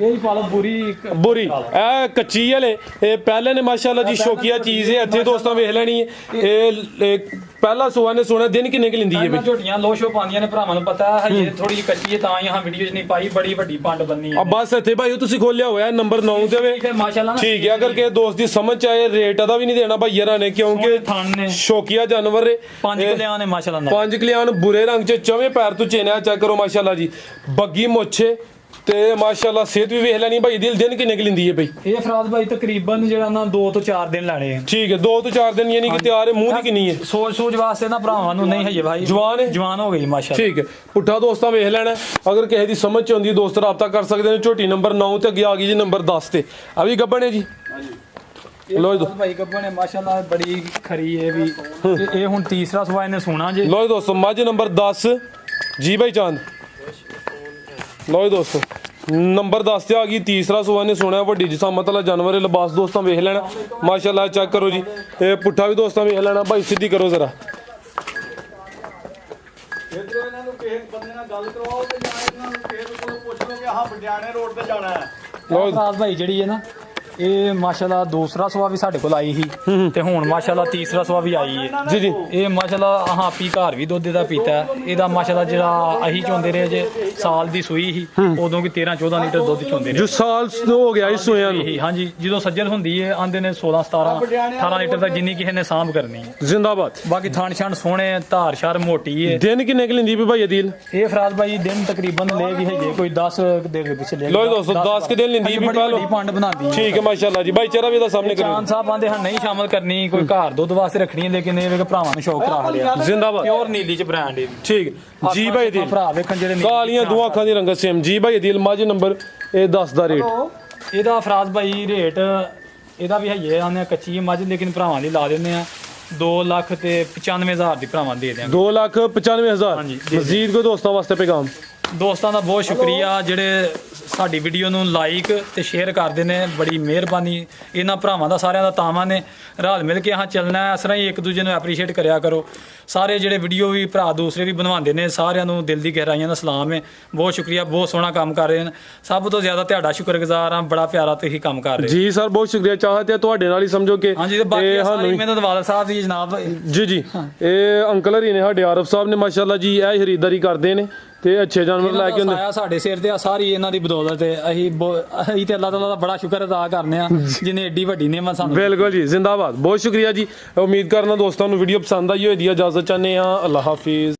ਇਹ ਪਾਲੋ ਬੁਰੀ ਇਹ ਕੱਚੀ ਵਾਲੇ, ਇਹ ਪਹਿਲੇ ਨੇ ਮਾਸ਼ਾਅੱਲਾ ਜੀ, ਸ਼ੌਕੀਆ ਚੀਜ਼ ਹੈ। ਇੱਥੇ ਦੋਸਤਾਂ ਵੇਖ ਲੈਣੀ ਹੈ, ਇਹ ਪਹਿਲਾ ਸੂਆ ਨੇ ਸੋਹਣਾ। ਦਿਨ ਕਿੰਨੇ ਕਿ ਲੈਂਦੀ ਹੈ ਬਈ? ਝੋਟੀਆਂ ਲੋਸ਼ੋ ਪਾਉਂਦੀਆਂ ਨੇ, ਭਰਾਵਾਂ ਨੂੰ ਪਤਾ ਹੈ। ਹਜੇ ਥੋੜੀ ਜਿਹੀ ਕੱਚੀ ਹੈ ਤਾਂ यहाँ ਵੀਡੀਓ 'ਚ ਨਹੀਂ ਪਾਈ, ਬੜੀ ਵੱਡੀ ਪੰਡ ਬੰਨੀ ਹੈ। ਬਸ ਇੱਥੇ ਭਾਈ ਤੁਸੀਂ ਖੋਲਿਆ ਹੋਇਆ ਨੰਬਰ 9 ਦੇ ਵੇ ਮਾਸ਼ਾਅੱਲਾ। ਠੀਕ ਹੈ, ਅਗਰ ਕਿਸੇ ਦੋਸਤ ਦੀ ਸਮਝ ਚ ਆਏ ਰੇਟ ਦਾ ਵੀ ਨਹੀਂ ਦੇਣਾ ਭਾਈ ਯਾਰਾਂ ਨੇ, ਕਿਉਂਕਿ ਸ਼ੌਕੀਆ ਜਾਨਵਰ ਹੈ। 5 ਕਲਿਆਂ ਨੇ ਮਾਸ਼ਾਅੱਲਾ, 5 ਕਲਿਆਣ ਬੁਰੇ ਰੰਗ ਚ, ਚਵੇਂ ਪੈਰ ਤੋਂ ਚੇਨਿਆ। ਚੈੱਕ ਕਰੋ ਮਾਸ਼ਾਅੱਲਾ ਜੀ, ਬੱਗੀ ਮੁੱਛੇ ਤੇ ਮਾਸ਼ਾਅੱਲਾ ਸਿਹਤ ਵੀ ਵੇਖ ਲੈਣੀ ਭਾਈ। ਦਿਨ ਕਿੰਨੇ ਕਿ ਲੈਂਦੀ ਹੈ ਭਾਈ? ਇਹ ਫਰਾਜ਼ ਭਾਈ ਤਕਰੀਬਨ ਜਿਹੜਾ ਨਾ 2 ਤੋਂ 4 ਦਿਨ ਲੈਣੇ ਆ। ਠੀਕ ਹੈ, 2 ਤੋਂ 4 ਦਿਨ ਯਾਨੀ ਕਿ ਤਿਆਰ ਹੈ। ਮੂੰਹ ਦੀ ਕਿੰਨੀ ਹੈ? ਸੋਚ ਵਾਸਤੇ ਨਾ ਭਰਾਵਾਂ ਨੂੰ ਨਹੀਂ ਹਜੇ ਭਾਈ, ਜਵਾਨ ਹੈ, ਜਵਾਨ ਹੋ ਗਈ ਮਾਸ਼ਾਅੱਲਾ। ਠੀਕ ਹੈ, ਪੁੱਠਾ ਦੋਸਤਾਂ ਵੇਖ ਲੈਣਾ। ਅਗਰ ਕਿਸੇ ਦੀ ਸਮਝ ਚ ਆਉਂਦੀ ਦੋਸਤ ਰਾਬਤਾ ਕਰ ਸਕਦੇ ਨੇ। ਝੋਟੀ ਨੰਬਰ 9 ਤੇ ਅੱਗੇ ਆ ਗਈ ਜੀ ਨੰਬਰ 10 ਤੇ। ਆ ਵੀ ਗੱਬਣ ਹੈ ਜੀ। ਲੋ ਜੀ ਭਾਈ ਗੱਬਣ ਹੈ ਮਾਸ਼ਾਅੱਲਾ, ਬੜੀ ਖਰੀ ਹੈ ਵੀ। ਇਹ ਹੁਣ ਤੀਸਰਾ ਸਵਾ ਇਹਨੇ ਸੋਣਾ ਜੀ। ਲੋ ਜੀ ਦੋਸਤੋ ਮੱਝ ਨੰਬਰ 10 ਜੀ ਭਾਈ ਚਾਂਦ। ਲੋ ਜੀ ਦੋਸਤੋ ਨੰਬਰ 10 ਤੇ ਆ ਗਈ, ਤੀਸਰਾ ਸੂਆ ਨੇ ਸੋਹਣਾ, ਵੱਡੀ ਜਿਸਾਮਤ ਵਾਲਾ ਜਾਨਵਰ ਹੈ। ਲਿਬਾਸ ਦੋਸਤਾਂ ਵੇਖ ਲੈਣਾ ਮਾਸ਼ਾਅੱਲਾ। ਚੈੱਕ ਕਰੋ ਜੀ, ਇਹ ਪੁੱਠਾ ਵੀ ਦੋਸਤਾਂ ਵੇਖ ਲੈਣਾ ਭਾਈ। ਸਿੱਧੀ ਕਰੋ ਜ਼ਰਾ। ਇਧਰੋਂ ਇਹਨਾਂ ਨੂੰ ਕਿਸੇ ਬੰਦੇ ਨਾਲ ਗੱਲ ਕਰਵਾਓ ਤੇ ਜਾਂ ਇਹਨਾਂ ਨੂੰ ਕਿਸੇ ਕੋਲੋਂ ਪੁੱਛ ਲਓ ਕਿ ਆਹ ਬਡਿਆਣੇ ਰੋਡ ਤੇ ਜਾਣਾ ਹੈ। ਲੋ ਭਾਈ ਜਿਹੜੀ ਹੈ ਨਾ, ਇਹ ਮਾਸ਼ਾਅੱਲਾ ਦੂਸਰਾ ਸਵਾ ਵੀ ਸਾਡੇ ਕੋਲ ਆਈ ਸੀ ਤੇ ਹੁਣ ਮਾਸ਼ਾਅੱਲਾ ਤੀਸਰਾ ਸਵਾ ਵੀ ਆਈ ਹੈ ਜੀ ਜੀ। ਇਹ ਮਾਸ਼ਾਅੱਲਾ ਆਹ ਪੀ ਘਰ ਵੀ ਦੁੱਧ ਦਾ ਪੀਤਾ ਹੈ। ਇਹਦਾ ਮਾਸ਼ਾਅੱਲਾ ਜਿਹੜਾ ਅਸੀਂ ਚੋਂਦੇ ਰਹੇ ਜੇ, ਸਾਲ ਦੀ ਸੂਈ ਸੀ ਉਦੋਂ ਕਿ 13-14 ਲੀਟਰ ਦੁੱਧ ਚੋਂਦੇ ਰਹੇ। ਜੋ ਸਾਲ ਹੋ ਗਿਆ ਇਸ ਸੋਇਆਂ ਨੂੰ। ਹਾਂਜੀ, ਜਦੋਂ ਸੱਜਲ ਹੁੰਦੀ ਹੈ ਆਂਦੇ ਨੇ 16-17-18 ਲੀਟਰ ਤੱਕ ਜਿੰਨੀ ਕਿਸੇ ਨੇ ਸਾਂਭ ਕਰਨੀ ਹੈ। ਜ਼ਿੰਦਾਬਾਦ। ਬਾਕੀ ਥਾਣ ਛਾਣ ਸੋਹਣੇ, ਧਾਰ ਸ਼ਾਰ ਮੋਟੀ ਹੈ। ਦਿਨ ਕਿੰਨੇ ਕਿ ਲੈਂਦੀ ਵੀ ਭਾਈ ਅਦੀਲ? ਇਹ ਫਰਾਜ਼ ਭਾਈ ਦਿਨ ਤਕਰੀਬਨ ਲੈ ਵੀ ਹੈਗੇ ਕੋਈ 10 ਦੇ ਪਿੱਛੇ ਲੈ। ਲੋ ਦੋਸਤੋ 10 ਕੇ ਦਿਨ ਲੈਂਦੀ ਵੀ। ਬੜੀ ਪੰਡ ਬਣਾਉਂਦੀ ਹੈ। ਠੀਕ ਹੈ ਮਾਸ਼ਾਅੱਲਾ ਜੀ ਭਾਈਚਾਰਾ ਵੀ ਇਹਦਾ ਸਾਹਮਣੇ ਚਾਂਦ ਕਰੋ ਸਾਹਿਬ ਆਂਦੇ ਹਨ ਨਹੀਂ ਸ਼ਾਮਲ ਕਰਨੀ ਕੋਈ ਘਰ ਦੁੱਧ ਵਾਸਤੇ ਰੱਖਣੀ ਹੈ ਲੇਕਿਨ ਇਹ ਵੇਖ ਭਰਾਵਾਂ ਨੂੰ ਸ਼ੌਕ ਕਰਾ ਲਿਆ ਜ਼ਿੰਦਾਬਾਦ ਪਿਓਰ ਨੀਲੀ ਚ ਬ੍ਰਾਂਡ ਇਹ ਠੀਕ ਜੀ ਭਾਈ ਦਿਲ ਭਰਾ ਵੇਖਣ ਜਿਹੜੇ ਨੀਲੀ ਕਾਲੀਆਂ ਦੋ ਅੱਖਾਂ ਦੀ ਰੰਗਤ ਸੇਮ ਜੀ ਭਾਈ ਦਿਲ ਮਾਝ ਨੰਬਰ ਇਹ 10 ਦਾ ਰੇਟ ਇਹਦਾ ਫਰਾਜ਼ ਭਾਈ ਰੇਟ ਇਹਦਾ ਵੀ ਹੈ ਆਨੇ ਕੱਚੀ ਮੱਝ ਲੇਕਿਨ ਭਰਾਵਾਂ ਲਈ ਲਾ ਦਿੰਦੇ ਆ 2,95,000 ਦੀ ਭਰਾਵਾਂ ਦੇ ਦਿਆਂਗੇ 2,95,000 ਹਾਂਜੀ, ਦੇ ਮਜ਼ੀਦ ਕੋਈ ਦੋਸਤਾਂ ਵਾਸਤੇ ਪੈਗਾਮ ਦੋਸਤਾਂ ਦਾ ਬਹੁਤ ਸ਼ੁਕਰੀਆ ਜਿਹੜੇ ਸਾਡੀ ਵੀਡੀਓ ਨੂੰ ਲਾਈਕ ਤੇ ਸ਼ੇਅਰ ਕਰਦੇ ਨੇ ਬੜੀ ਮਿਹਰਬਾਨੀ ਇਹਨਾਂ ਭਰਾਵਾਂ ਦਾ ਸਾਰਿਆਂ ਦਾ ਤਾਵਾਂ ਨੇ ਰਲ ਮਿਲ ਕੇ ਹਾਂ ਚੱਲਣਾ ਹੈ ਇਸ ਤਰ੍ਹਾਂ ਹੀ ਇੱਕ ਦੂਜੇ ਨੂੰ ਐਪਰੀਸ਼ੀਏਟ ਕਰਿਆ ਕਰੋ ਸਾਰੇ ਜਿਹੜੇ ਵੀਡੀਓ ਵੀ ਭਰਾ ਦੂਸਰੇ ਵੀ ਬਣਵਾਉਂਦੇ ਨੇ ਸਾਰਿਆਂ ਨੂੰ ਦਿਲ ਦੀ ਗਹਿਰਾਈਆਂ ਦਾ ਸਲਾਮ ਹੈ ਬਹੁਤ ਸ਼ੁਕਰੀਆ ਬਹੁਤ ਸੋਹਣਾ ਕੰਮ ਕਰ ਰਹੇ ਨੇ ਸਭ ਤੋਂ ਜ਼ਿਆਦਾ ਤੁਹਾਡਾ ਸ਼ੁਕਰਗੁਜ਼ਾਰ ਹਾਂ ਬੜਾ ਪਿਆਰਾ ਤੁਸੀਂ ਕੰਮ ਕਰ ਰਹੇ ਹੋ ਜੀ ਸਰ ਬਹੁਤ ਸ਼ੁਕਰੀਆ ਚਾਹਤੇ ਤੁਹਾਡੇ ਨਾਲ ਹੀ ਸਮਝੋ ਕਿ ਹਾਂਜੀ ਤੇ ਬਾਕੀ ਇਹ ਸਾਰੀ ਸਾਨੂੰ ਮਿਹਨਤ ਵਾਲਾ ਸਾਹਿਬ ਦੀ ਜਨਾਬ ਜੀ ਜੀ ਇਹ ਅੰਕਲ ਹਰੀ ਨੇ ਸਾਡੇ ਆਰਫ ਸਾਹਿਬ ਨੇ ਮਾਸ਼ਾਅੱਲਾ ਜੀ ਇਹ ਖਰੀਦਦਾਰੀ ਕਰਦੇ ਨੇ ਤੇ ਅੱਛੇ ਜਾਨਵਰ ਲੈ ਕੇ ਹੁੰਦੇ ਆਇਆ ਸਾਡੇ ਸਿਰ ਤੇ ਆ ਸਾਰੀ ਇਹਨਾਂ ਦੀ ਬਦੌਲਤ ਹੈ ਅਸੀਂ ਤੇ ਅੱਲਾਹ ਤਾਲਾ ਦਾ ਬੜਾ ਸ਼ੁਕਰ ਅਦਾ ਕਰਨੇ ਆ ਜਿਨੇ ਏਡੀ ਵੱਡੀ ਨਿਮਤ ਸਾਨੂੰ ਬਿਲਕੁਲ ਜੀ ਜ਼ਿੰਦਾਬਾਦ ਬਹੁਤ ਸ਼ੁਕਰੀਆ ਜੀ ਉਮੀਦ ਕਰਨਾ ਦੋਸਤਾਂ ਨੂੰ ਵੀਡੀਓ ਪਸੰਦ ਆਈ ਹੋਈ ਦੀ ਇਜਾਜ਼ਤ ਚਾਹੁੰਦੇ ਹਾਂ ਅੱਲਾਹ ਹਾਫਿਜ਼